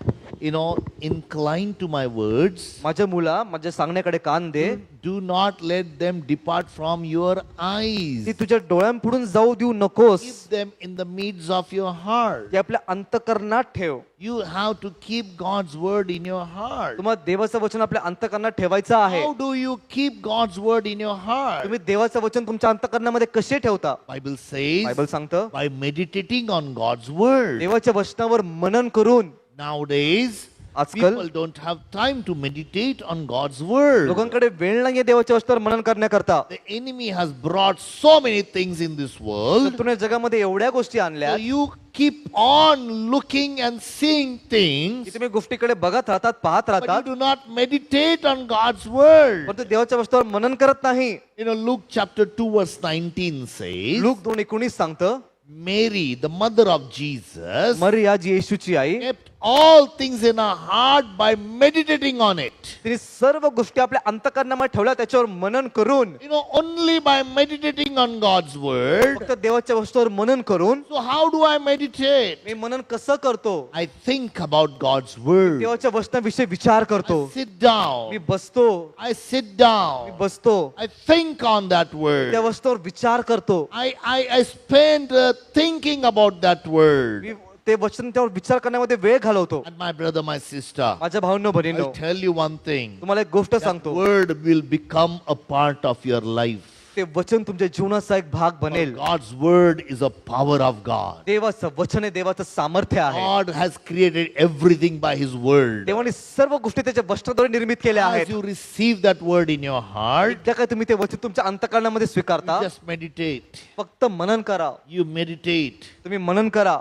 Speaker 1: incline to my words.
Speaker 2: माझ्या मुला माझ्या सांगण्याकडे कान दे.
Speaker 1: Do not let them depart from your eyes.
Speaker 2: ती तुझ्या डोळ्यांपुढून जाऊ देऊ नकोस.
Speaker 1: Keep them in the midst of your heart.
Speaker 2: ते आपल्या अंतकरणात ठेव.
Speaker 1: You have to keep God's word in your heart.
Speaker 2: तुम्हाला देवाचं वचन आपल्या अंतकरणात ठेवायचं आहे.
Speaker 1: How do you keep God's word in your heart?
Speaker 2: तुम्ही देवाचं वचन तुमच्या अंतकरणामध्ये कसे ठेवता?
Speaker 1: Bible says
Speaker 2: बायबल सांगतं
Speaker 1: by meditating on God's word.
Speaker 2: देवाच्या वचनावर मनन करून.
Speaker 1: Nowadays,
Speaker 2: आजकाल
Speaker 1: people don't have time to meditate on God's word.
Speaker 2: लोकांकडे वेळ नाहीये देवाच्या वचनावर मनन करण्याकरता.
Speaker 1: The enemy has brought so many things in this world.
Speaker 2: शत्रूने जगामध्ये एवढ्या गोष्टी आणल्या
Speaker 1: So you keep on looking and seeing
Speaker 2: की
Speaker 1: things,
Speaker 2: तुम्ही गोष्टीकडे बघत राहतात, पाहत
Speaker 1: but you
Speaker 2: राहतात,
Speaker 1: do not meditate on God's word.
Speaker 2: परंतु देवाच्या वचनावर मनन करत नाही.
Speaker 1: Luke chapter 2 verse 19 says,
Speaker 2: look 2:19 सांगतं
Speaker 1: Mary, the mother of Jesus,
Speaker 2: Maria G येशूची I,
Speaker 1: kept all things in her heart by meditating on it.
Speaker 2: तिने सर्व गोष्टी आपल्या अंतकरणामध्ये ठेवल्या, त्याच्यावर मनन करून.
Speaker 1: Only by meditating on God's word.
Speaker 2: फक्त देवाच्या वचनावर मनन करून.
Speaker 1: So how do I meditate?
Speaker 2: मी मनन कसं करतो?
Speaker 1: I think about God's word.
Speaker 2: देवाच्या वचनाविषयी विचार करतो.
Speaker 1: I sit down.
Speaker 2: मी बसतो.
Speaker 1: I sit down.
Speaker 2: मी बसतो.
Speaker 1: I think on that word.
Speaker 2: त्या वचनावर विचार करतो.
Speaker 1: I spend thinking about that word.
Speaker 2: मी ते वचन त्यावर विचार करण्यामध्ये वेळ घालवतो.
Speaker 1: And my brother, my sister,
Speaker 2: माझ्या भावनो बहिणींनो,
Speaker 1: I'll tell you one thing.
Speaker 2: तुम्हाला एक गोष्ट
Speaker 1: That
Speaker 2: सांगतो.
Speaker 1: word will become a part of your life.
Speaker 2: ते वचन तुमच्या जीवनाचा एक भाग बनेल.
Speaker 1: God's word is a power of God.
Speaker 2: देवाचं वचन हे देवाचं सामर्थ्य आहे.
Speaker 1: God has created everything by His word.
Speaker 2: देवाने सर्व गोष्टी त्याच्या वचनाद्वारे निर्मित केल्या
Speaker 1: As
Speaker 2: आहेत.
Speaker 1: you receive that word in your heart,
Speaker 2: त्या काय तुम्ही ते वचन तुमच्या अंतकरणामध्ये स्वीकारता.
Speaker 1: you just meditate.
Speaker 2: फक्त मनन करा.
Speaker 1: You meditate.
Speaker 2: तुम्ही मनन करा.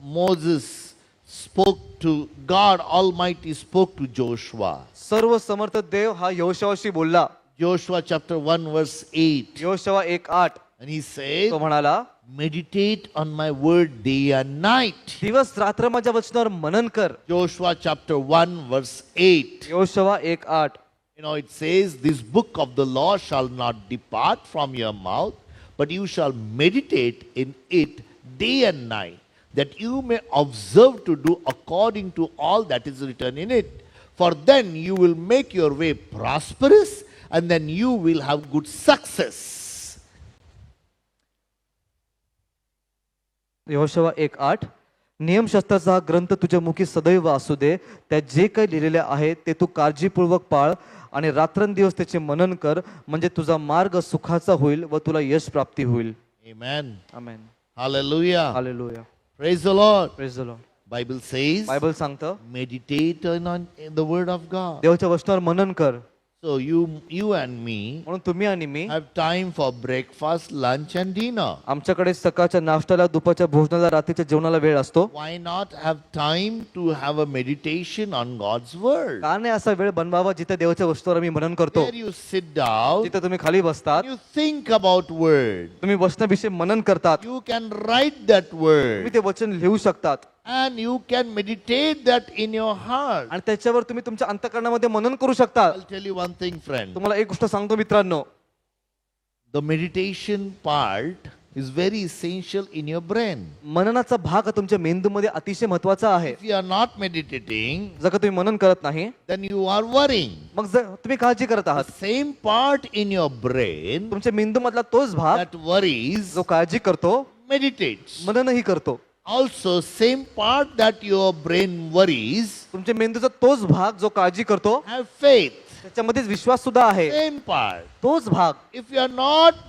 Speaker 1: Moses spoke to God Almighty spoke to Joshua.
Speaker 2: सर्व समर्थ देव हा यहोशुवाशी बोलला.
Speaker 1: Joshua chapter 1 verse 8.
Speaker 2: यहोशुवा 1:8
Speaker 1: And he says,
Speaker 2: तो म्हणाला,
Speaker 1: meditate on my word day and night.
Speaker 2: दिवस रात्र माझ्या वचनावर मनन कर.
Speaker 1: Joshua chapter 1 verse 8.
Speaker 2: यहोशुवा 1:8
Speaker 1: It says, this book of the law shall not depart from your mouth, but you shall meditate in it day and night, that you may observe to do according to all that is written in it. For then you will make your way prosperous, and then you will have good success.
Speaker 2: यहोशुवा 1:8 नियमशास्त्राचा हा ग्रंथ तुझ्या मुखी सदैव असू दे, त्यात जे काही लिहिलेले आहे ते तू काळजीपूर्वक पाळ आणि रात्रंदिवस त्याचे मनन कर, म्हणजे तुझा मार्ग सुखाचा होईल व तुला यश प्राप्ती होईल.
Speaker 1: Amen.
Speaker 2: Amen.
Speaker 1: Hallelujah.
Speaker 2: Hallelujah.
Speaker 1: Praise the Lord.
Speaker 2: Praise the Lord.
Speaker 1: Bible says,
Speaker 2: Bible सांगतं
Speaker 1: meditate in the word of God.
Speaker 2: देवाच्या वचनावर मनन कर.
Speaker 1: So you and me
Speaker 2: म्हणून तुम्ही आणि मी
Speaker 1: have time for breakfast, lunch and dinner.
Speaker 2: आमच्याकडे सकाळच्या नाश्त्याला, दुपारच्या भोजनाला, रात्रीच्या जेवणाला वेळ असतो.
Speaker 1: Why not have time to have a meditation on God's word?
Speaker 2: का नाही असा वेळ बनवावा जिथे देवाच्या वचनावर आम्ही मनन करतो,
Speaker 1: Where you sit down,
Speaker 2: जिथे तुम्ही खाली बसतात,
Speaker 1: you think about word.
Speaker 2: तुम्ही वचनाविषयी मनन करतात,
Speaker 1: You can write that word
Speaker 2: तुम्ही ते वचन लिहू शकतात
Speaker 1: and you can meditate that in your heart.
Speaker 2: आणि त्याच्यावर तुम्ही तुमच्या अंतःकरणामध्ये मनन करू शकता.
Speaker 1: I'll tell you one thing, friend.
Speaker 2: तुम्हाला एक गोष्ट सांगतो मित्रांनो,
Speaker 1: The meditation part is very essential in your brain.
Speaker 2: मननाचा भाग हा तुमच्या मेंदूमध्ये अतिशय महत्वाचा आहे.
Speaker 1: If you are not meditating,
Speaker 2: जर का तुम्ही मनन करत नाही,
Speaker 1: then you are worrying.
Speaker 2: मग तुम्ही काळजी करत आहात.
Speaker 1: The same part in your brain
Speaker 2: तुमच्या मेंदूमधला तोच भाग
Speaker 1: that worries
Speaker 2: जो काळजी करतो,
Speaker 1: meditates.
Speaker 2: मननही करतो.
Speaker 1: Also, same part that your brain worries,
Speaker 2: तुमच्या मेंदूचा तोच भाग जो काळजी करतो,
Speaker 1: have faith.
Speaker 2: त्याच्यामध्येच विश्वास सुद्धा आहे.
Speaker 1: Same part.
Speaker 2: तोच भाग.
Speaker 1: If you are not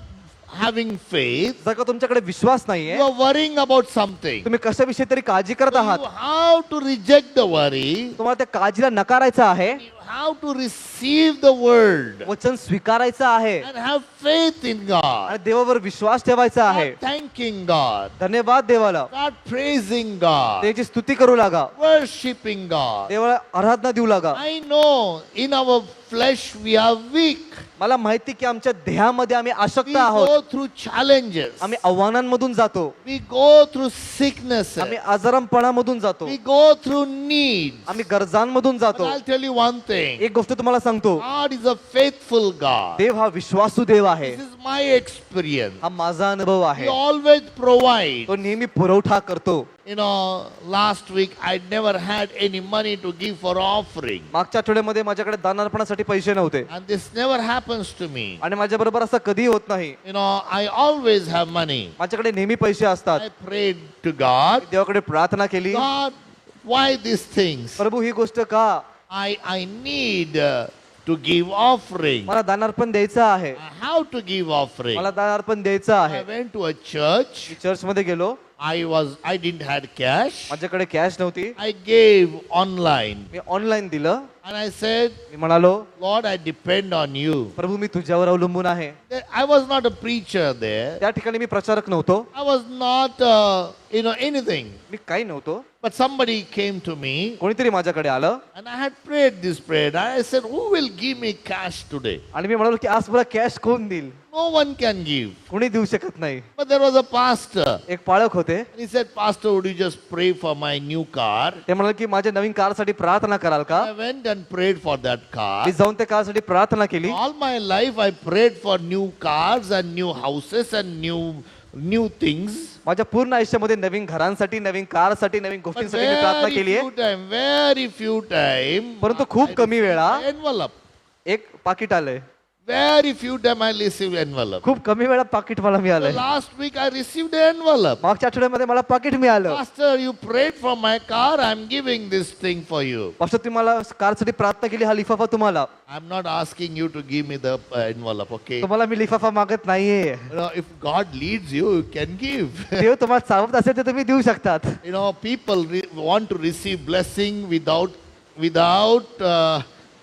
Speaker 1: having faith,
Speaker 2: जर का तुमच्याकडे विश्वास नाहीये,
Speaker 1: you are worrying about something.
Speaker 2: तुम्ही कशाविषयी तरी काळजी करत
Speaker 1: So
Speaker 2: आहात,
Speaker 1: you have to reject the worry.
Speaker 2: तुम्हाला त्या काळजीला नकारायचं आहे,
Speaker 1: You have to receive the word
Speaker 2: वचन स्वीकारायचं आहे
Speaker 1: and have faith in God.
Speaker 2: आणि देवावर विश्वास ठेवायचा आहे.
Speaker 1: God thanking God.
Speaker 2: धन्यवाद देवाला,
Speaker 1: God praising God.
Speaker 2: त्याची स्तुती करू लागा,
Speaker 1: Worshipping God.
Speaker 2: देवाला आराधना देऊ लागा.
Speaker 1: I know in our flesh we are weak.
Speaker 2: मला माहिती की आमच्या देहामध्ये आम्ही
Speaker 1: We
Speaker 2: अशक्त आहोत,
Speaker 1: go through challenges.
Speaker 2: आम्ही आव्हानांमधून जातो,
Speaker 1: We go through sicknesses.
Speaker 2: आम्ही आजारपणामधून जातो,
Speaker 1: We go through needs.
Speaker 2: आम्ही गरजांमधून
Speaker 1: But
Speaker 2: जातो.
Speaker 1: I'll tell you one thing.
Speaker 2: एक गोष्ट तुम्हाला सांगतो,
Speaker 1: God is a faithful God.
Speaker 2: देव हा विश्वासू देव आहे.
Speaker 1: This is my experience.
Speaker 2: हा माझा अनुभव
Speaker 1: He
Speaker 2: आहे.
Speaker 1: always provides.
Speaker 2: तो नेहमी पुरवठा करतो.
Speaker 1: You know, last week I never had any money to give for offering.
Speaker 2: मागच्या आठवड्यामध्ये माझ्याकडे दानार्पणासाठी पैसे नव्हते
Speaker 1: And this never happens to me.
Speaker 2: आणि माझ्या बरोबर असं कधी होत नाही.
Speaker 1: You know, I always have money.
Speaker 2: माझ्याकडे नेहमी पैसे असतात.
Speaker 1: I prayed to God,
Speaker 2: देवाकडे प्रार्थना केली,
Speaker 1: God, why these things?
Speaker 2: प्रभू ही गोष्ट का,
Speaker 1: I need to give offering.
Speaker 2: मला दानार्पण द्यायचं आहे,
Speaker 1: How to give offering?
Speaker 2: मला दानार्पण द्यायचं
Speaker 1: I
Speaker 2: आहे.
Speaker 1: went to a church.
Speaker 2: Me church मध्ये गेलो,
Speaker 1: I didn't had cash.
Speaker 2: माझ्याकडे कॅश नव्हती,
Speaker 1: I gave online.
Speaker 2: Me online दिलं.
Speaker 1: And I said,
Speaker 2: मी म्हणालो,
Speaker 1: Lord, I depend on you.
Speaker 2: प्रभू मी तुझ्यावर अवलंबून आहे.
Speaker 1: I was not a preacher there.
Speaker 2: त्या ठिकाणी मी प्रचारक नव्हतो,
Speaker 1: I was not, anything.
Speaker 2: मी काही नव्हतो.
Speaker 1: But somebody came to me
Speaker 2: कोणीतरी माझ्याकडे आलं
Speaker 1: and I had prayed this prayer. I said, who will give me cash today?
Speaker 2: आणि मी म्हणालो की आज मला कॅश कोण देईल,
Speaker 1: No one can give.
Speaker 2: कोणी देऊ शकत नाही.
Speaker 1: But there was a pastor.
Speaker 2: एक पाळक होते,
Speaker 1: And he said, Pastor, would you just pray for my new car?
Speaker 2: ते म्हणाले की माझ्या नवीन कारसाठी प्रार्थना कराल का.
Speaker 1: I went and prayed for that car.
Speaker 2: मी जाऊन त्या कारसाठी प्रार्थना केली.
Speaker 1: All my life I prayed for new cars and new houses and new things.
Speaker 2: माझ्या पूर्ण आयुष्यामध्ये नवीन घरांसाठी, नवीन कारसाठी, नवीन
Speaker 1: But
Speaker 2: गोष्टींसाठी मी प्रार्थना केली आहे.
Speaker 1: very few time,
Speaker 2: परंतु खूप कमी वेळा
Speaker 1: envelope.
Speaker 2: एक पाकिट आलंय.
Speaker 1: Very few time I received envelope.
Speaker 2: खूप कमी वेळा पाकिट मला मिळालंय.
Speaker 1: Last week I received an envelope.
Speaker 2: मागच्या आठवड्यामध्ये मला पाकिट मिळालं.
Speaker 1: Pastor, you prayed for my car. I'm giving this thing for you.
Speaker 2: Pastor तुम्ही मला कारसाठी प्रार्थना केली, हा लिफाफा तुम्हाला.
Speaker 1: I'm not asking you to give me the envelope, okay?
Speaker 2: तुम्हाला मी लिफाफा मागत नाहीये.
Speaker 1: You know, if God leads you, you can give.
Speaker 2: देव तुम्हाला चालवत असेल तर तुम्ही देऊ शकतात.
Speaker 1: You know, people want to receive blessing without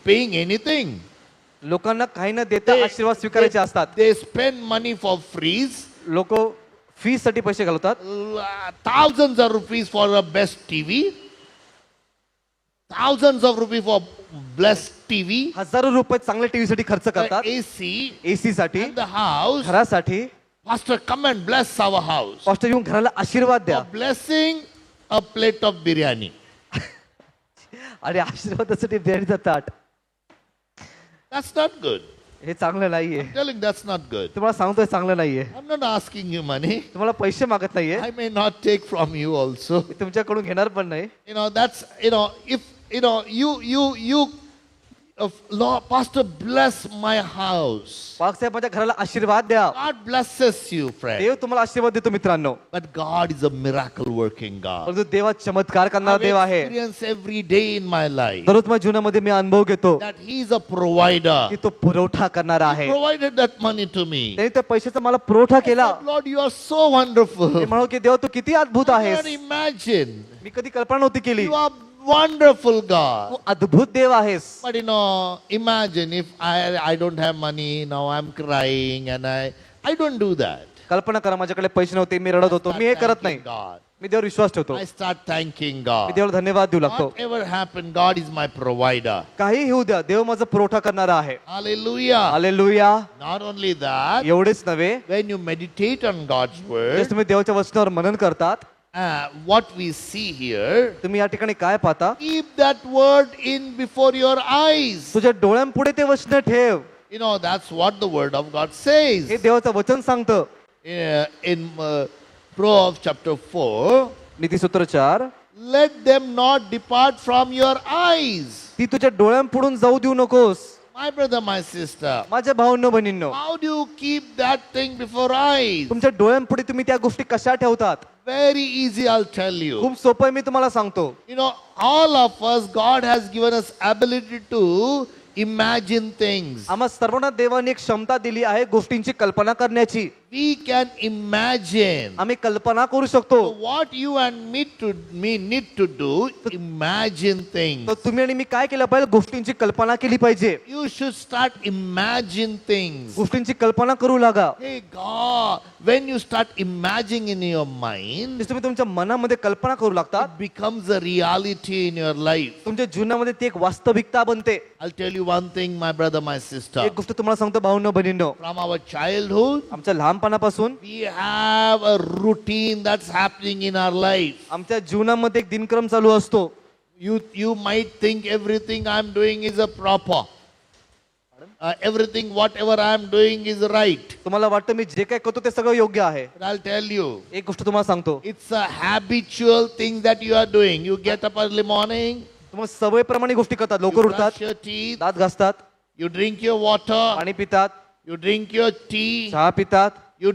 Speaker 1: paying anything.
Speaker 2: लोकांना काही न देता आशीर्वाद स्वीकारायचे असतात.
Speaker 1: They spend money for freeze.
Speaker 2: लोक फीस साठी पैसे घालवतात.
Speaker 1: Thousands of rupees for a best TV. Thousands of rupees for blessed TV.
Speaker 2: हजारो रुपये चांगल्या टीव्ही साठी खर्च करतात.
Speaker 1: AC.
Speaker 2: एसी साठी,
Speaker 1: And the house.
Speaker 2: घरासाठी.
Speaker 1: Pastor, come and bless our house.
Speaker 2: Pastor येऊन घराला आशीर्वाद द्या.
Speaker 1: For blessing, a plate of biryani.
Speaker 2: आणि आशीर्वादासाठी बिर्याणीचं ताट.
Speaker 1: That's not good.
Speaker 2: हे चांगलं नाहीये.
Speaker 1: I'm telling that's not good.
Speaker 2: तुम्हाला सांगतोय चांगलं नाहीये.
Speaker 1: I'm not asking you money.
Speaker 2: तुम्हाला पैसे मागत नाहीये.
Speaker 1: I may not take from you also.
Speaker 2: मी तुमच्याकडून घेणार पण नाही.
Speaker 1: You know, that's, if, Lord, Pastor, bless my house.
Speaker 2: पाक साहेब माझ्या घराला आशीर्वाद द्या.
Speaker 1: God blesses you, friend.
Speaker 2: देव तुम्हाला आशीर्वाद देतो मित्रांनो.
Speaker 1: But God is a miracle working God.
Speaker 2: परंतु देवा चमत्कार करणारा देव
Speaker 1: I
Speaker 2: आहे.
Speaker 1: experience every day in my life
Speaker 2: दररोज माझ्या जीवनामध्ये मी अनुभव घेतो
Speaker 1: that He is a provider.
Speaker 2: की तो पुरवठा करणारा
Speaker 1: He
Speaker 2: आहे.
Speaker 1: provided that money to me.
Speaker 2: त्याने त्या पैशाचा मला पुरवठा केला.
Speaker 1: But Lord, you are so wonderful.
Speaker 2: मी म्हणू की देवा तू किती अद्भुत
Speaker 1: I
Speaker 2: आहेस.
Speaker 1: can't imagine.
Speaker 2: मी कधी कल्पना नव्हती केली.
Speaker 1: You are wonderful God.
Speaker 2: तू अद्भुत देव आहेस.
Speaker 1: But imagine if I don't have money, now I'm crying and I don't do that.
Speaker 2: कल्पना करा माझ्याकडे पैसे नव्हते मी रडत होतो. मी हे करत नाही.
Speaker 1: Thanking God.
Speaker 2: मी देवावर विश्वास ठेवतो.
Speaker 1: I start thanking
Speaker 2: me
Speaker 1: God.
Speaker 2: देवाला धन्यवाद देऊ लागतो.
Speaker 1: Whatever happened, God is my provider.
Speaker 2: काही होऊ द्या देव माझा पुरवठा करणारा आहे.
Speaker 1: Hallelujah.
Speaker 2: Hallelujah.
Speaker 1: Not only that,
Speaker 2: एवढेच नव्हे
Speaker 1: when you meditate on God's
Speaker 2: जर
Speaker 1: word,
Speaker 2: तुम्ही देवाच्या वचनावर मनन करतात
Speaker 1: what we see here,
Speaker 2: तुम्ही या ठिकाणी काय पाहता
Speaker 1: keep that word in before your eyes.
Speaker 2: तुझ्या डोळ्यांपुढे ते वचन ठेव.
Speaker 1: That's what the word of God says.
Speaker 2: हे देवाचं वचन सांगतं.
Speaker 1: In Proverbs chapter 4,
Speaker 2: नीतिसूत्र 4
Speaker 1: let them not depart from your eyes.
Speaker 2: ती तुझ्या डोळ्यांपुढून जाऊ देऊ नकोस.
Speaker 1: My brother, my sister,
Speaker 2: माझ्या भावांनो बहिणींनो
Speaker 1: how do you keep that thing before eyes?
Speaker 2: तुमच्या डोळ्यांपुढे तुम्ही त्या गोष्टी कशा ठेवतात.
Speaker 1: Very easy, I'll tell you.
Speaker 2: खूप सोपं आहे मी तुम्हाला सांगतो.
Speaker 1: All of us, God has given us ability to imagine things.
Speaker 2: आम्हा सर्वांना देवाने एक क्षमता दिली आहे गोष्टींची कल्पना करण्याची.
Speaker 1: We can imagine.
Speaker 2: आम्ही कल्पना करू शकतो.
Speaker 1: So what you and me need to do, imagine things.
Speaker 2: तर तुम्ही आणि मी काय केलं पाहिजे गोष्टींची कल्पना केली पाहिजे.
Speaker 1: You should start imagine things.
Speaker 2: गोष्टींची कल्पना करू लागा.
Speaker 1: Hey God, when you start imagining in your mind,
Speaker 2: तुम्ही तुमच्या मनामध्ये कल्पना करू लागतात
Speaker 1: it becomes a reality in your life.
Speaker 2: तुमच्या जीवनामध्ये ती एक वास्तविकता बनते.
Speaker 1: I'll tell you one thing, my brother, my sister.
Speaker 2: एक गोष्ट तुम्हाला सांगतो भाऊंनो बहिणींनो
Speaker 1: From our childhood,
Speaker 2: आमच्या लहानपणापासून
Speaker 1: we have a routine that's happening in our life.
Speaker 2: आमच्या जीवनामध्ये एक दिनक्रम चालू असतो.
Speaker 1: You might think everything I'm doing is a proper. Everything, whatever I'm doing is right.
Speaker 2: तुम्हाला वाटतं मी जे काय करतो ते सगळं योग्य आहे.
Speaker 1: But I'll tell you,
Speaker 2: एक गोष्ट तुम्हाला सांगतो
Speaker 1: it's a habitual thing that you are doing. You get up early morning,
Speaker 2: तुम्हाला सवयीप्रमाणे गोष्टी करतात.
Speaker 1: you
Speaker 2: लवकर
Speaker 1: brush
Speaker 2: उठतात,
Speaker 1: your teeth,
Speaker 2: दात घासतात,
Speaker 1: you drink your water,
Speaker 2: पाणी पितात,
Speaker 1: you drink your tea,
Speaker 2: चहा पितात,
Speaker 1: you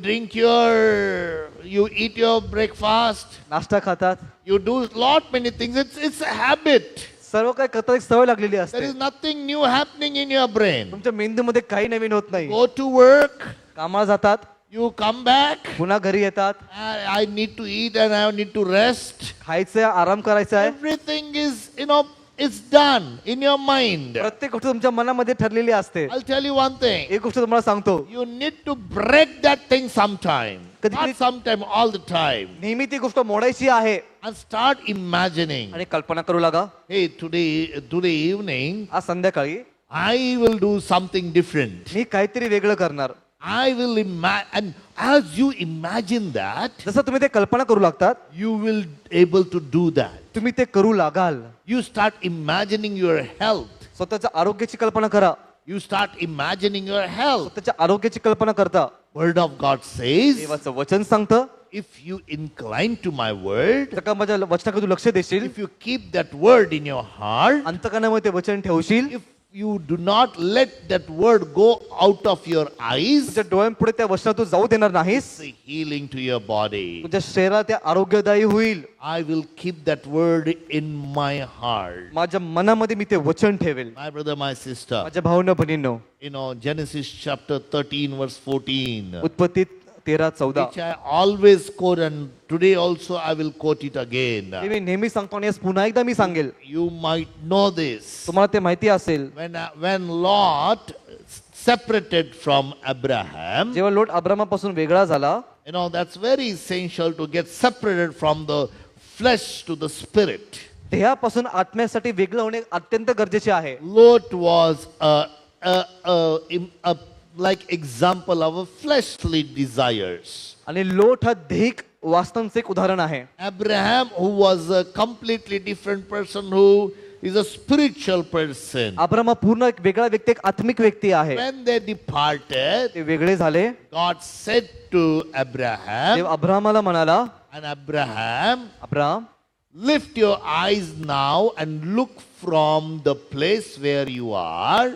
Speaker 1: eat your breakfast,
Speaker 2: नाश्ता खातात.
Speaker 1: you do lot many things. It's a habit.
Speaker 2: सर्व काय करतात एक सवय लागलेली
Speaker 1: There
Speaker 2: असते.
Speaker 1: is nothing new happening in your brain.
Speaker 2: तुमच्या मेंदूमध्ये काही नवीन होत नाही.
Speaker 1: Go to work,
Speaker 2: कामाला जातात,
Speaker 1: you come back.
Speaker 2: पुन्हा घरी येतात,
Speaker 1: I need to eat and I need to rest.
Speaker 2: खायचंय, आराम करायचा आहे.
Speaker 1: Everything is, it's done in your mind.
Speaker 2: प्रत्येक गोष्ट तुमच्या मनामध्ये ठरलेली असते.
Speaker 1: I'll tell you one thing.
Speaker 2: एक गोष्ट तुम्हाला सांगतो
Speaker 1: You need to break that thing sometime.
Speaker 2: Kadi-
Speaker 1: Not sometime, all the time.
Speaker 2: नेहमी ती गोष्ट मोडायची आहे
Speaker 1: And start imagining.
Speaker 2: आणि कल्पना करू लागा.
Speaker 1: Hey, today evening,
Speaker 2: आज संध्याकाळी
Speaker 1: I will do something different.
Speaker 2: मी काहीतरी वेगळं करणार.
Speaker 1: I will imagine. And as you imagine that,
Speaker 2: जसं तुम्ही ते कल्पना करू लागतात
Speaker 1: you will able to do that.
Speaker 2: तुम्ही ते करू लागाल.
Speaker 1: You start imagining your health.
Speaker 2: स्वतःच्या आरोग्याची कल्पना करा.
Speaker 1: You start imagining your health.
Speaker 2: स्वतःच्या आरोग्याची कल्पना करता.
Speaker 1: Word of God says,
Speaker 2: देवाचं वचन सांगतं
Speaker 1: if you incline to my word,
Speaker 2: तर का माझ्या वचनाकडे तू लक्ष देशील,
Speaker 1: if you keep that word in your heart,
Speaker 2: अंतकरणामध्ये ते वचन ठेवशील,
Speaker 1: if you do not let that word go out of your eyes,
Speaker 2: तुझ्या डोळ्यांपुढे त्या वचनातून जाऊ देणार नाहीस,
Speaker 1: it's a healing to your body.
Speaker 2: तुझ्या शरीरात ते आरोग्यदायी होईल.
Speaker 1: I will keep that word in my heart.
Speaker 2: माझ्या मनामध्ये मी ते वचन ठेवेल.
Speaker 1: My brother, my sister,
Speaker 2: माझ्या भावना बहिणींनो
Speaker 1: Genesis chapter 13, verse 14,
Speaker 2: उत्पत्ती 13:14
Speaker 1: which I always quote, and today also I will quote it again.
Speaker 2: ते मी नेहमी सांगतो आणि आज पुन्हा एकदा मी सांगेल.
Speaker 1: You might know this.
Speaker 2: तुम्हाला ते माहिती असेल
Speaker 1: When Lot separated from Abraham,
Speaker 2: जेव्हा लोट अब्रामापासून वेगळा झाला,
Speaker 1: that's very essential to get separated from the flesh to the spirit.
Speaker 2: देहापासून आत्म्यासाठी वेगळं होणे अत्यंत गरजेचे आहे.
Speaker 1: Lot was a like example of a fleshly desires.
Speaker 2: आणि लोट हा दैहिक वासनांचे एक उदाहरण आहे.
Speaker 1: Abraham, who was a completely different person, who is a spiritual person.
Speaker 2: Abram हा पूर्ण एक वेगळा व्यक्ती, एक आत्मिक व्यक्ती आहे.
Speaker 1: When they departed,
Speaker 2: ते वेगळे झाले.
Speaker 1: God said to Abraham,
Speaker 2: देव अब्रामाला म्हणाला,
Speaker 1: and Abraham,
Speaker 2: Abram
Speaker 1: Lift your eyes now and look from the place where you are,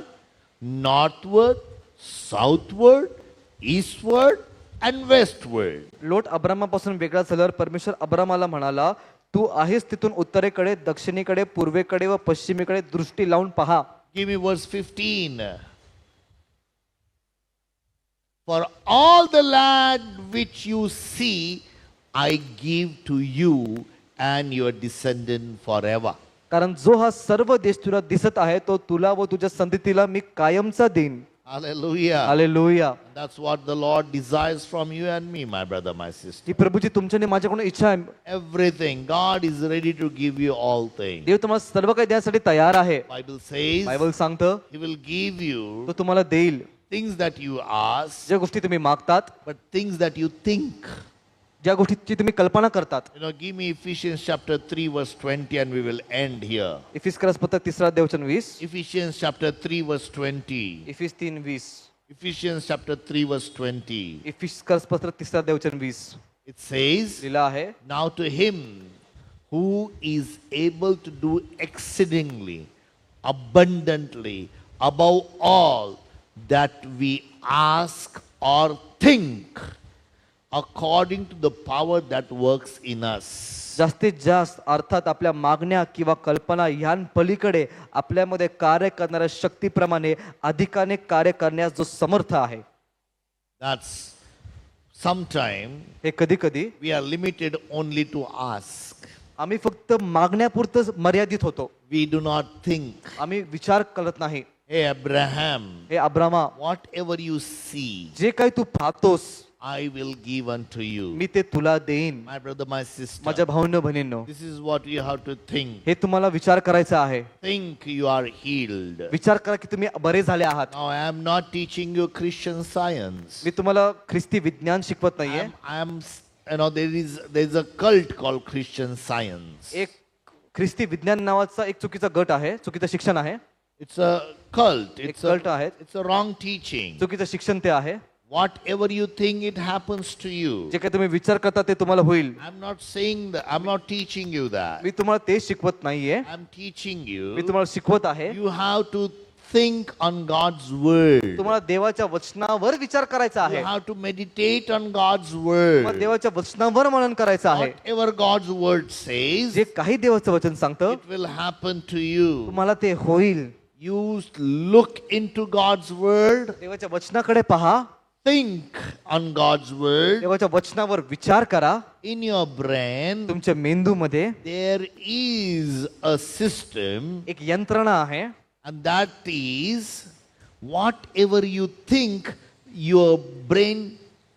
Speaker 1: northward, southward, eastward, and westward.
Speaker 2: लोट अब्रामापासून वेगळा झाल्यावर परमेश्वर अब्रामाला म्हणाला, तू आहेस तिथून उत्तरेकडे, दक्षिणेकडे, पूर्वेकडे व पश्चिमेकडे दृष्टी लावून पहा.
Speaker 1: Give me verse 15. For all the land which you see, I give to you and your descendant forever.
Speaker 2: कारण जो हा सर्व देश तुला दिसत आहे तो तुला व तुझ्या संततीला मी कायमचा देईन.
Speaker 1: Hallelujah.
Speaker 2: Hallelujah.
Speaker 1: That's what the Lord desires from you and me, my brother, my sister.
Speaker 2: ही प्रभूची तुमच्याने माझ्याकडून इच्छा आहे.
Speaker 1: Everything. God is ready to give you all things.
Speaker 2: देव तुम्हाला सर्व काही देण्यासाठी तयार आहे.
Speaker 1: Bible says
Speaker 2: बायबल सांगतं
Speaker 1: He will give you
Speaker 2: तो तुम्हाला देईल
Speaker 1: things that you ask,
Speaker 2: ज्या गोष्टी तुम्ही मागतात,
Speaker 1: but things that you think.
Speaker 2: ज्या गोष्टीची तुम्ही कल्पना करतात.
Speaker 1: Give me Ephesians chapter 3 verse 20 and we will end here.
Speaker 2: इफिसकरस पत्र 3 अध्याय वचन 20.
Speaker 1: Ephesians chapter 3 verse 20.
Speaker 2: इफिस 3:20.
Speaker 1: Ephesians chapter 3 verse 20.
Speaker 2: इफिसकरस पत्र 3 अध्याय वचन 20.
Speaker 1: It says,
Speaker 2: लिहिलं आहे,
Speaker 1: now to him who is able to do exceedingly, abundantly, above all that we ask or think, according to the power that works in us.
Speaker 2: जास्तीत जास्त अर्थात आपल्या मागण्या किंवा कल्पना ह्यांपलीकडे आपल्यामध्ये कार्य करणाऱ्या शक्तीप्रमाणे अधिकाने कार्य करण्यास जो समर्थ आहे.
Speaker 1: That's sometime
Speaker 2: हे कधी कधी
Speaker 1: we are limited only to ask.
Speaker 2: आम्ही फक्त मागण्यापुरतच मर्यादित होतो.
Speaker 1: We do not think.
Speaker 2: आम्ही विचार करत नाही.
Speaker 1: Hey Abraham,
Speaker 2: हे अब्रामा,
Speaker 1: whatever you see,
Speaker 2: जे काही तू पाहतोस
Speaker 1: I will give unto you.
Speaker 2: मी ते तुला देईन.
Speaker 1: My brother, my sister,
Speaker 2: माझ्या भाऊंनो बहिणींनो,
Speaker 1: this is what you have to think.
Speaker 2: हे तुम्हाला विचार करायचा आहे.
Speaker 1: Think you are healed.
Speaker 2: विचार करा की तुम्ही बरे झाले आहात.
Speaker 1: Now I am not teaching you Christian science.
Speaker 2: मी तुम्हाला ख्रिस्ती विज्ञान शिकवत नाहीये.
Speaker 1: There is a cult called Christian Science.
Speaker 2: एक ख्रिस्ती विज्ञान नावाचा एक चुकीचा गट आहे, चुकीचं शिक्षण आहे.
Speaker 1: It's a cult.
Speaker 2: एक कल्ट आहे,
Speaker 1: It's a wrong teaching.
Speaker 2: चुकीचं शिक्षण ते आहे.
Speaker 1: Whatever you think, it happens to you.
Speaker 2: जे काही तुम्ही विचार करता ते तुम्हाला होईल.
Speaker 1: I'm not saying that. I'm not teaching you that.
Speaker 2: मी तुम्हाला ते शिकवत नाहीये,
Speaker 1: I'm teaching
Speaker 2: मी
Speaker 1: you.
Speaker 2: तुम्हाला शिकवत आहे.
Speaker 1: You have to think on God's word.
Speaker 2: तुम्हाला देवाच्या वचनावर विचार करायचा आहे.
Speaker 1: You have to meditate on God's
Speaker 2: तुम्हाला
Speaker 1: word.
Speaker 2: देवाच्या वचनावर मनन करायचं आहे.
Speaker 1: Whatever God's word says,
Speaker 2: जे काही देवाचं वचन सांगतं
Speaker 1: it will happen to you.
Speaker 2: तुम्हाला ते होईल.
Speaker 1: You look into God's word,
Speaker 2: देवाच्या वचनाकडे पहा,
Speaker 1: think on God's word.
Speaker 2: देवाच्या वचनावर विचार करा.
Speaker 1: In your brain,
Speaker 2: तुमच्या मेंदूमध्ये
Speaker 1: there is a system,
Speaker 2: एक यंत्रणा आहे,
Speaker 1: and that is whatever you think, your brain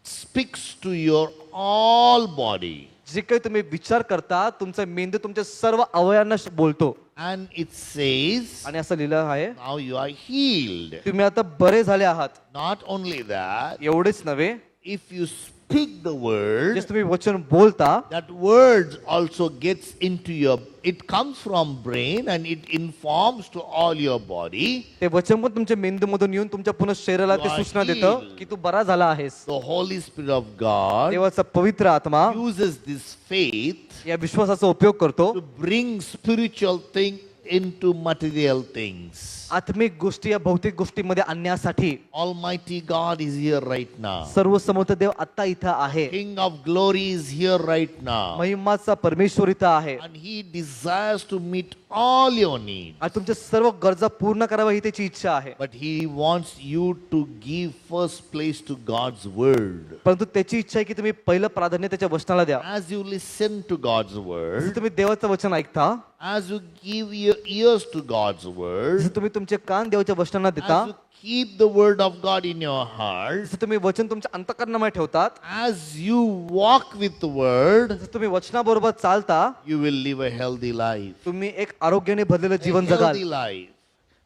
Speaker 1: speaks to your all body.
Speaker 2: जे काही तुम्ही विचार करता तुमचा मेंदू तुमच्या सर्व अवयवांना बोलतो.
Speaker 1: And it says,
Speaker 2: आणि असं लिहिलं आहे,
Speaker 1: now you are healed.
Speaker 2: तुम्ही आता बरे झाले आहात.
Speaker 1: Not only that,
Speaker 2: एवढेच नव्हे,
Speaker 1: if you speak the word,
Speaker 2: जे तुम्ही वचन बोलता
Speaker 1: that word also gets into your, it comes from brain and it informs to all your body.
Speaker 2: ते वचन पण तुमच्या मेंदूमधून येऊन तुमच्या पुन्हा शरीराला ते
Speaker 1: You are
Speaker 2: सूचना देतं
Speaker 1: healed.
Speaker 2: की तू बरा झाला आहेस.
Speaker 1: The Holy Spirit of God
Speaker 2: देवाचा पवित्र आत्मा
Speaker 1: uses this faith
Speaker 2: या विश्वासाचा उपयोग करतो
Speaker 1: to bring spiritual thing into material things.
Speaker 2: आत्मिक गोष्टी या भौतिक गोष्टीमध्ये आणण्यासाठी.
Speaker 1: Almighty God is here right now.
Speaker 2: सर्व समर्थ देव आता इथं आहे.
Speaker 1: King of glory is here right now.
Speaker 2: महिमाचा परमेश्वर इथं आहे
Speaker 1: And He desires to meet all your needs.
Speaker 2: आणि तुमच्या सर्व गरजा पूर्ण कराव्या ही त्याची इच्छा आहे.
Speaker 1: But He wants you to give first place to God's word.
Speaker 2: परंतु त्याची इच्छा आहे की तुम्ही पहिलं प्राधान्य त्याच्या वचनाला द्या.
Speaker 1: As you listen to God's
Speaker 2: जसं
Speaker 1: word,
Speaker 2: तुम्ही देवाचं वचन ऐकता,
Speaker 1: as you give your ears to God's word,
Speaker 2: जसं तुम्ही तुमचे कान देवाच्या वचनांना देता,
Speaker 1: as you keep the word of God in your heart,
Speaker 2: जसं तुम्ही वचन तुमच्या अंतःकरणामध्ये ठेवतात,
Speaker 1: as you walk with the word,
Speaker 2: जसं तुम्ही वचनाबरोबर चालता,
Speaker 1: you will live a healthy life.
Speaker 2: तुम्ही एक आरोग्याने भरलेलं
Speaker 1: A
Speaker 2: Jeevan
Speaker 1: healthy
Speaker 2: जगाल.
Speaker 1: life.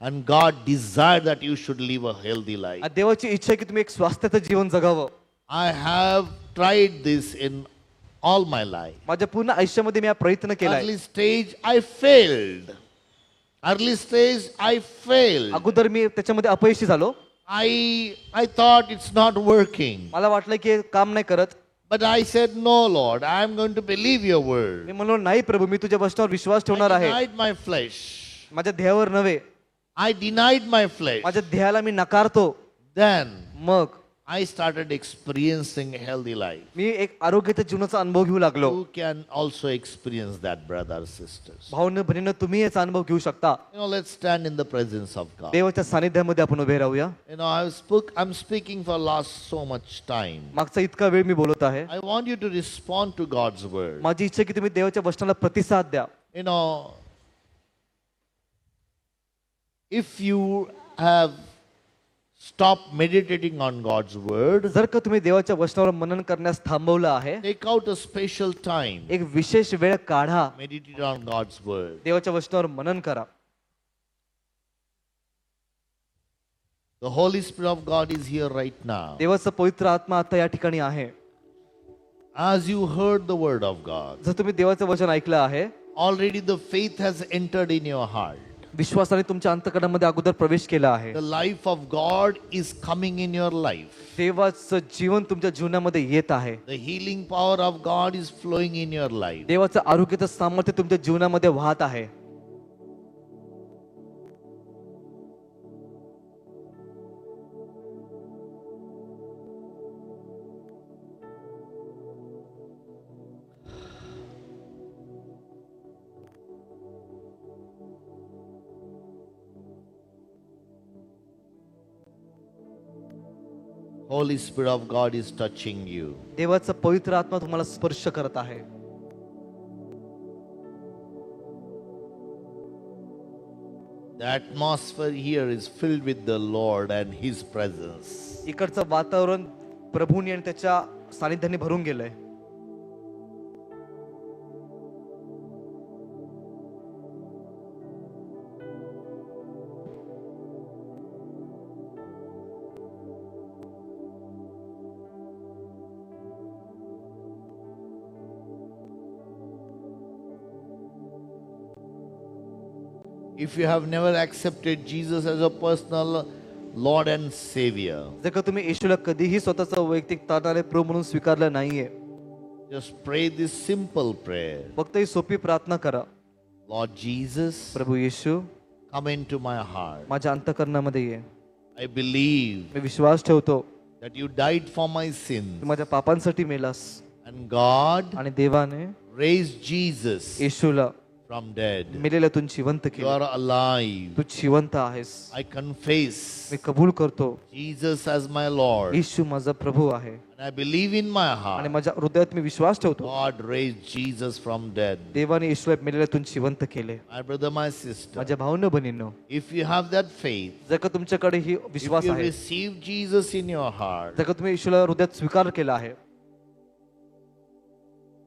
Speaker 1: And God desired that you should live a healthy life.
Speaker 2: आणि देवाची इच्छा आहे की तुम्ही एक स्वास्थ्याचं जीवन जगावं.
Speaker 1: I have tried this in all my life.
Speaker 2: माझ्या पूर्ण आयुष्यामध्ये मी हा प्रयत्न केलाय.
Speaker 1: Early stage, I failed. Early stage, I failed.
Speaker 2: अगोदर मी त्याच्यामध्ये अपयशी झालो.
Speaker 1: I thought it's not working.
Speaker 2: मला वाटलं की हे काम नाही करत.
Speaker 1: But I said, no, Lord, I am going to believe your word.
Speaker 2: मी म्हणलो नाही प्रभू, मी तुझ्या वचनावर विश्वास ठेवणार
Speaker 1: I
Speaker 2: आहे.
Speaker 1: denied my flesh.
Speaker 2: माझ्या ध्येयावर नव्हे,
Speaker 1: I denied my flesh.
Speaker 2: माझ्या ध्येयाला मी नकारतो.
Speaker 1: Then
Speaker 2: मग
Speaker 1: I started experiencing healthy life.
Speaker 2: मी एक आरोग्याच्या जीवनाचा अनुभव घेऊ लागलो.
Speaker 1: You can also experience that, brothers, sisters.
Speaker 2: भाऊन बहिणीनं तुम्ही याचा अनुभव घेऊ शकता.
Speaker 1: Let's stand in the presence of God.
Speaker 2: देवाच्या सानिध्यामध्ये आपण उभे राहूया.
Speaker 1: I'm speaking for last so much time.
Speaker 2: मागचा इतका वेळ मी बोलत आहे.
Speaker 1: I want you to respond to God's word.
Speaker 2: माझी इच्छा आहे की तुम्ही देवाच्या वचनाला प्रतिसाद द्या.
Speaker 1: If you have stopped meditating on God's word,
Speaker 2: जर का तुम्ही देवाच्या वचनावर मनन करण्यास थांबवलं आहे,
Speaker 1: take out a special time.
Speaker 2: एक विशेष वेळ काढा,
Speaker 1: Meditate on God's word.
Speaker 2: देवाच्या वचनावर मनन करा.
Speaker 1: The Holy Spirit of God is here right now.
Speaker 2: देवाचा पवित्र आत्मा आता या ठिकाणी आहे.
Speaker 1: As you heard the word of God,
Speaker 2: जर तुम्ही देवाचं वचन ऐकलं आहे,
Speaker 1: already the faith has entered in your heart.
Speaker 2: विश्वासाने तुमच्या अंतःकरणामध्ये अगोदर प्रवेश केला आहे.
Speaker 1: The life of God is coming in your life.
Speaker 2: देवाचं जीवन तुमच्या जीवनामध्ये येत आहे.
Speaker 1: The healing power of God is flowing in your life.
Speaker 2: देवाचं आरोग्याचं सामर्थ्य तुमच्या जीवनामध्ये वाहत आहे.
Speaker 1: Holy Spirit of God is touching you.
Speaker 2: देवाचा पवित्र आत्मा तुम्हाला स्पर्श करत आहे.
Speaker 1: The atmosphere here is filled with the Lord and His presence.
Speaker 2: इकडचं वातावरण प्रभूनी आणि त्याच्या सानिध्याने भरून गेलंय.
Speaker 1: If you have never accepted Jesus as a personal Lord and Savior,
Speaker 2: जर का तुम्ही येशूला कधीही स्वतःचा वैयक्तिक तारणारे प्रभू म्हणून स्वीकारलं नाहीये,
Speaker 1: just pray this simple prayer.
Speaker 2: फक्त ही सोपी प्रार्थना करा.
Speaker 1: Lord Jesus,
Speaker 2: Prabhu Yeshu,
Speaker 1: come into my heart.
Speaker 2: माझ्या अंतःकरणामध्ये ये.
Speaker 1: I believe
Speaker 2: मी विश्वास ठेवतो
Speaker 1: that you died for my sins.
Speaker 2: तू माझ्या पापांसाठी मेलास
Speaker 1: And God
Speaker 2: आणि देवाने
Speaker 1: raised Jesus
Speaker 2: येशूला
Speaker 1: from dead.
Speaker 2: मेलेल्यातून जिवंत
Speaker 1: You
Speaker 2: केलं.
Speaker 1: are alive.
Speaker 2: तू जिवंत आहेस.
Speaker 1: I confess
Speaker 2: मी कबूल करतो
Speaker 1: Jesus as my Lord.
Speaker 2: येशू माझा प्रभू आहे
Speaker 1: And I believe in my
Speaker 2: आणि
Speaker 1: heart.
Speaker 2: माझ्या हृदयात मी विश्वास ठेवतो
Speaker 1: God raised Jesus from dead.
Speaker 2: देवाने येशूला मेलेल्यातून जिवंत केले.
Speaker 1: My brother, my sister,
Speaker 2: माझ्या भावनं बहिणींनो,
Speaker 1: if you have that faith,
Speaker 2: जर का तुमच्याकडे ही
Speaker 1: if
Speaker 2: विश्वास
Speaker 1: you
Speaker 2: आहे,
Speaker 1: receive Jesus in your heart,
Speaker 2: जर का तुम्ही येशूला हृदयात स्वीकार केला आहे,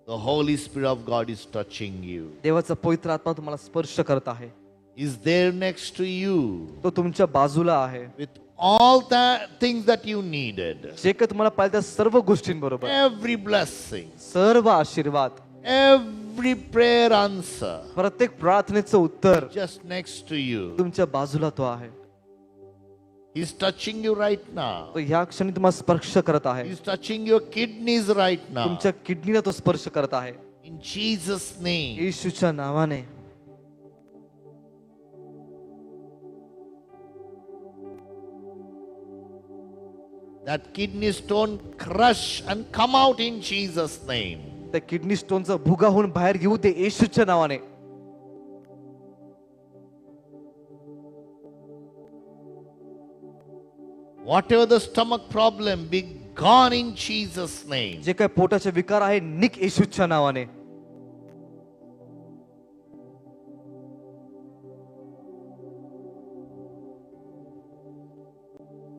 Speaker 1: the Holy Spirit of God is touching you.
Speaker 2: देवाचा पवित्र आत्मा तुम्हाला स्पर्श करत आहे.
Speaker 1: Is there next to you
Speaker 2: तो तुमच्या बाजूला आहे.
Speaker 1: with all the things that you needed.
Speaker 2: जे काही तुम्हाला पाहिजे त्या सर्व गोष्टींबरोबर,
Speaker 1: Every blessing,
Speaker 2: सर्व आशीर्वाद,
Speaker 1: every prayer answer,
Speaker 2: प्रत्येक प्रार्थनेचं उत्तर
Speaker 1: just next to you.
Speaker 2: तुमच्या बाजूला तो आहे.
Speaker 1: He's touching you right now.
Speaker 2: तो ह्या क्षणी तुम्हाला स्पर्श करत आहे.
Speaker 1: He's touching your kidneys right now.
Speaker 2: तुमच्या किडनीला तो स्पर्श करत आहे.
Speaker 1: In Jesus' name.
Speaker 2: येशूच्या नावाने.
Speaker 1: That kidney stone crush and come out in Jesus' name.
Speaker 2: त्या किडनी स्टोनचा भुगा होऊन बाहेर घेऊ दे येशूच्या नावाने.
Speaker 1: Whatever the stomach problem, be gone in Jesus' name.
Speaker 2: जे काय पोटाचे विकार आहे निक येशूच्या नावाने.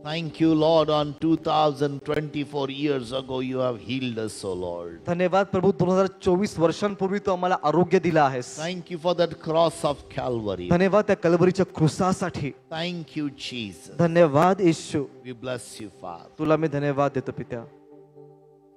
Speaker 1: Thank you, Lord. On 2024 years ago, you have healed us, O Lord.
Speaker 2: धन्यवाद प्रभू, 2024 वर्षांपूर्वी तू आम्हाला आरोग्य दिलं आहेस.
Speaker 1: Thank you for that cross of Calvary.
Speaker 2: धन्यवाद त्या कलवरीच्या क्रुसासाठी.
Speaker 1: Thank you, Jesus.
Speaker 2: धन्यवाद येशू.
Speaker 1: We bless you, Father.
Speaker 2: तुला मी धन्यवाद देतो पित्या.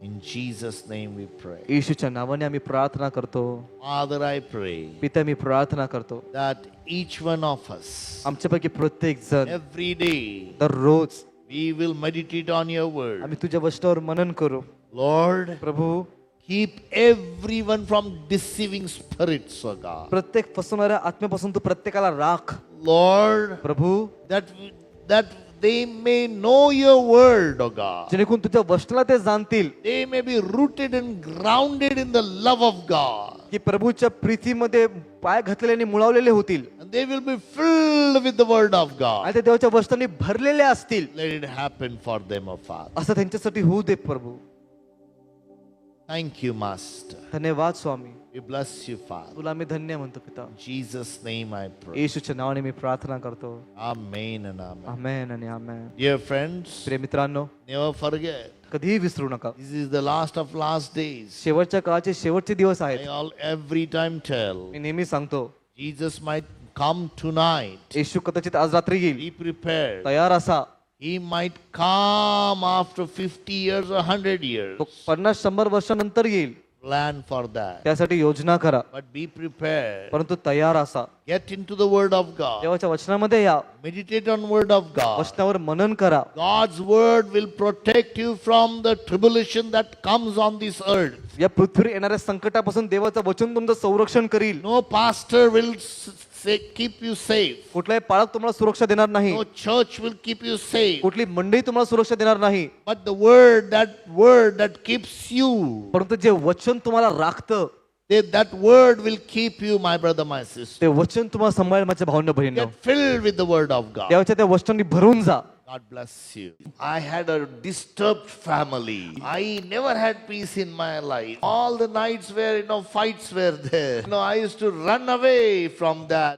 Speaker 1: In Jesus' name we pray.
Speaker 2: येशूच्या नावाने आम्ही प्रार्थना करतो.
Speaker 1: Father, I pray
Speaker 2: पित्या मी प्रार्थना करतो,
Speaker 1: that each one of us,
Speaker 2: आमच्यापैकी प्रत्येक जण
Speaker 1: every day,
Speaker 2: दररोज
Speaker 1: we will meditate on your word.
Speaker 2: आम्ही तुझ्या वचनावर मनन करू.
Speaker 1: Lord,
Speaker 2: Prabhu
Speaker 1: keep everyone from deceiving spirits, oh God.
Speaker 2: प्रत्येक फसवणाऱ्या आत्म्यापासून तू प्रत्येकाला राख.
Speaker 1: Lord,
Speaker 2: Prabhu
Speaker 1: that they may know your word, oh God.
Speaker 2: जेणेकरून तुझ्या वचनाला ते जाणतील
Speaker 1: They may be rooted and grounded in the love of God.
Speaker 2: की प्रभूच्या प्रीतीमध्ये पाय घातलेले आणि मुळावलेले होतील
Speaker 1: And they will be filled with the word of God.
Speaker 2: आणि ते देवाच्या वचनांनी भरलेले असतील.
Speaker 1: Let it happen for them, oh Father.
Speaker 2: असं त्यांच्यासाठी होऊ दे प्रभू.
Speaker 1: Thank you, Master.
Speaker 2: धन्यवाद स्वामी.
Speaker 1: We bless you, Father.
Speaker 2: तुला मी धन्य म्हणतो पिता.
Speaker 1: In Jesus' name I pray.
Speaker 2: येशूच्या नावाने मी प्रार्थना करतो.
Speaker 1: Amen and amen.
Speaker 2: आमेन आणि आमेन.
Speaker 1: Dear friends,
Speaker 2: प्रिय मित्रांनो,
Speaker 1: never forget.
Speaker 2: कधीही विसरू नका.
Speaker 1: This is the last of last days.
Speaker 2: शेवटच्या काळाचे शेवटचे दिवस आहेत.
Speaker 1: Every time tell,
Speaker 2: मी नेहमी सांगतो,
Speaker 1: Jesus might come tonight.
Speaker 2: येशू कदाचित आज रात्री येईल.
Speaker 1: Be prepared.
Speaker 2: तयार असा.
Speaker 1: He might come after 50 years or 100 years.
Speaker 2: तो 50-100 वर्षानंतर येईल.
Speaker 1: Plan for that.
Speaker 2: त्यासाठी योजना करा.
Speaker 1: But be prepared.
Speaker 2: परंतु तयार असा.
Speaker 1: Get into the word of God.
Speaker 2: देवाच्या वचनामध्ये या.
Speaker 1: Meditate on word of God.
Speaker 2: वचनावर मनन करा.
Speaker 1: God's word will protect you from the tribulation that comes on this earth.
Speaker 2: या पृथ्वीवर येणाऱ्या संकटापासून देवाचं वचन तुमचं संरक्षण करील.
Speaker 1: No pastor will say keep you safe.
Speaker 2: कुठलाही पाळक तुम्हाला सुरक्षा देणार नाही.
Speaker 1: No church will keep you safe.
Speaker 2: कुठली मंडळी तुम्हाला सुरक्षा देणार नाही.
Speaker 1: But the word that keeps you,
Speaker 2: परंतु जे वचन तुम्हाला राखतं,
Speaker 1: that word will keep you, my brother, my sister.
Speaker 2: ते वचन तुम्हाला सांभाळेल माझ्या भावना बहिणी.
Speaker 1: Get filled with the word of God.
Speaker 2: देवाच्या त्या वचनांनी भरून जा.
Speaker 1: God bless you. I had a disturbed family. I never had peace in my life. All the nights where, fights were there. I used to run away from that.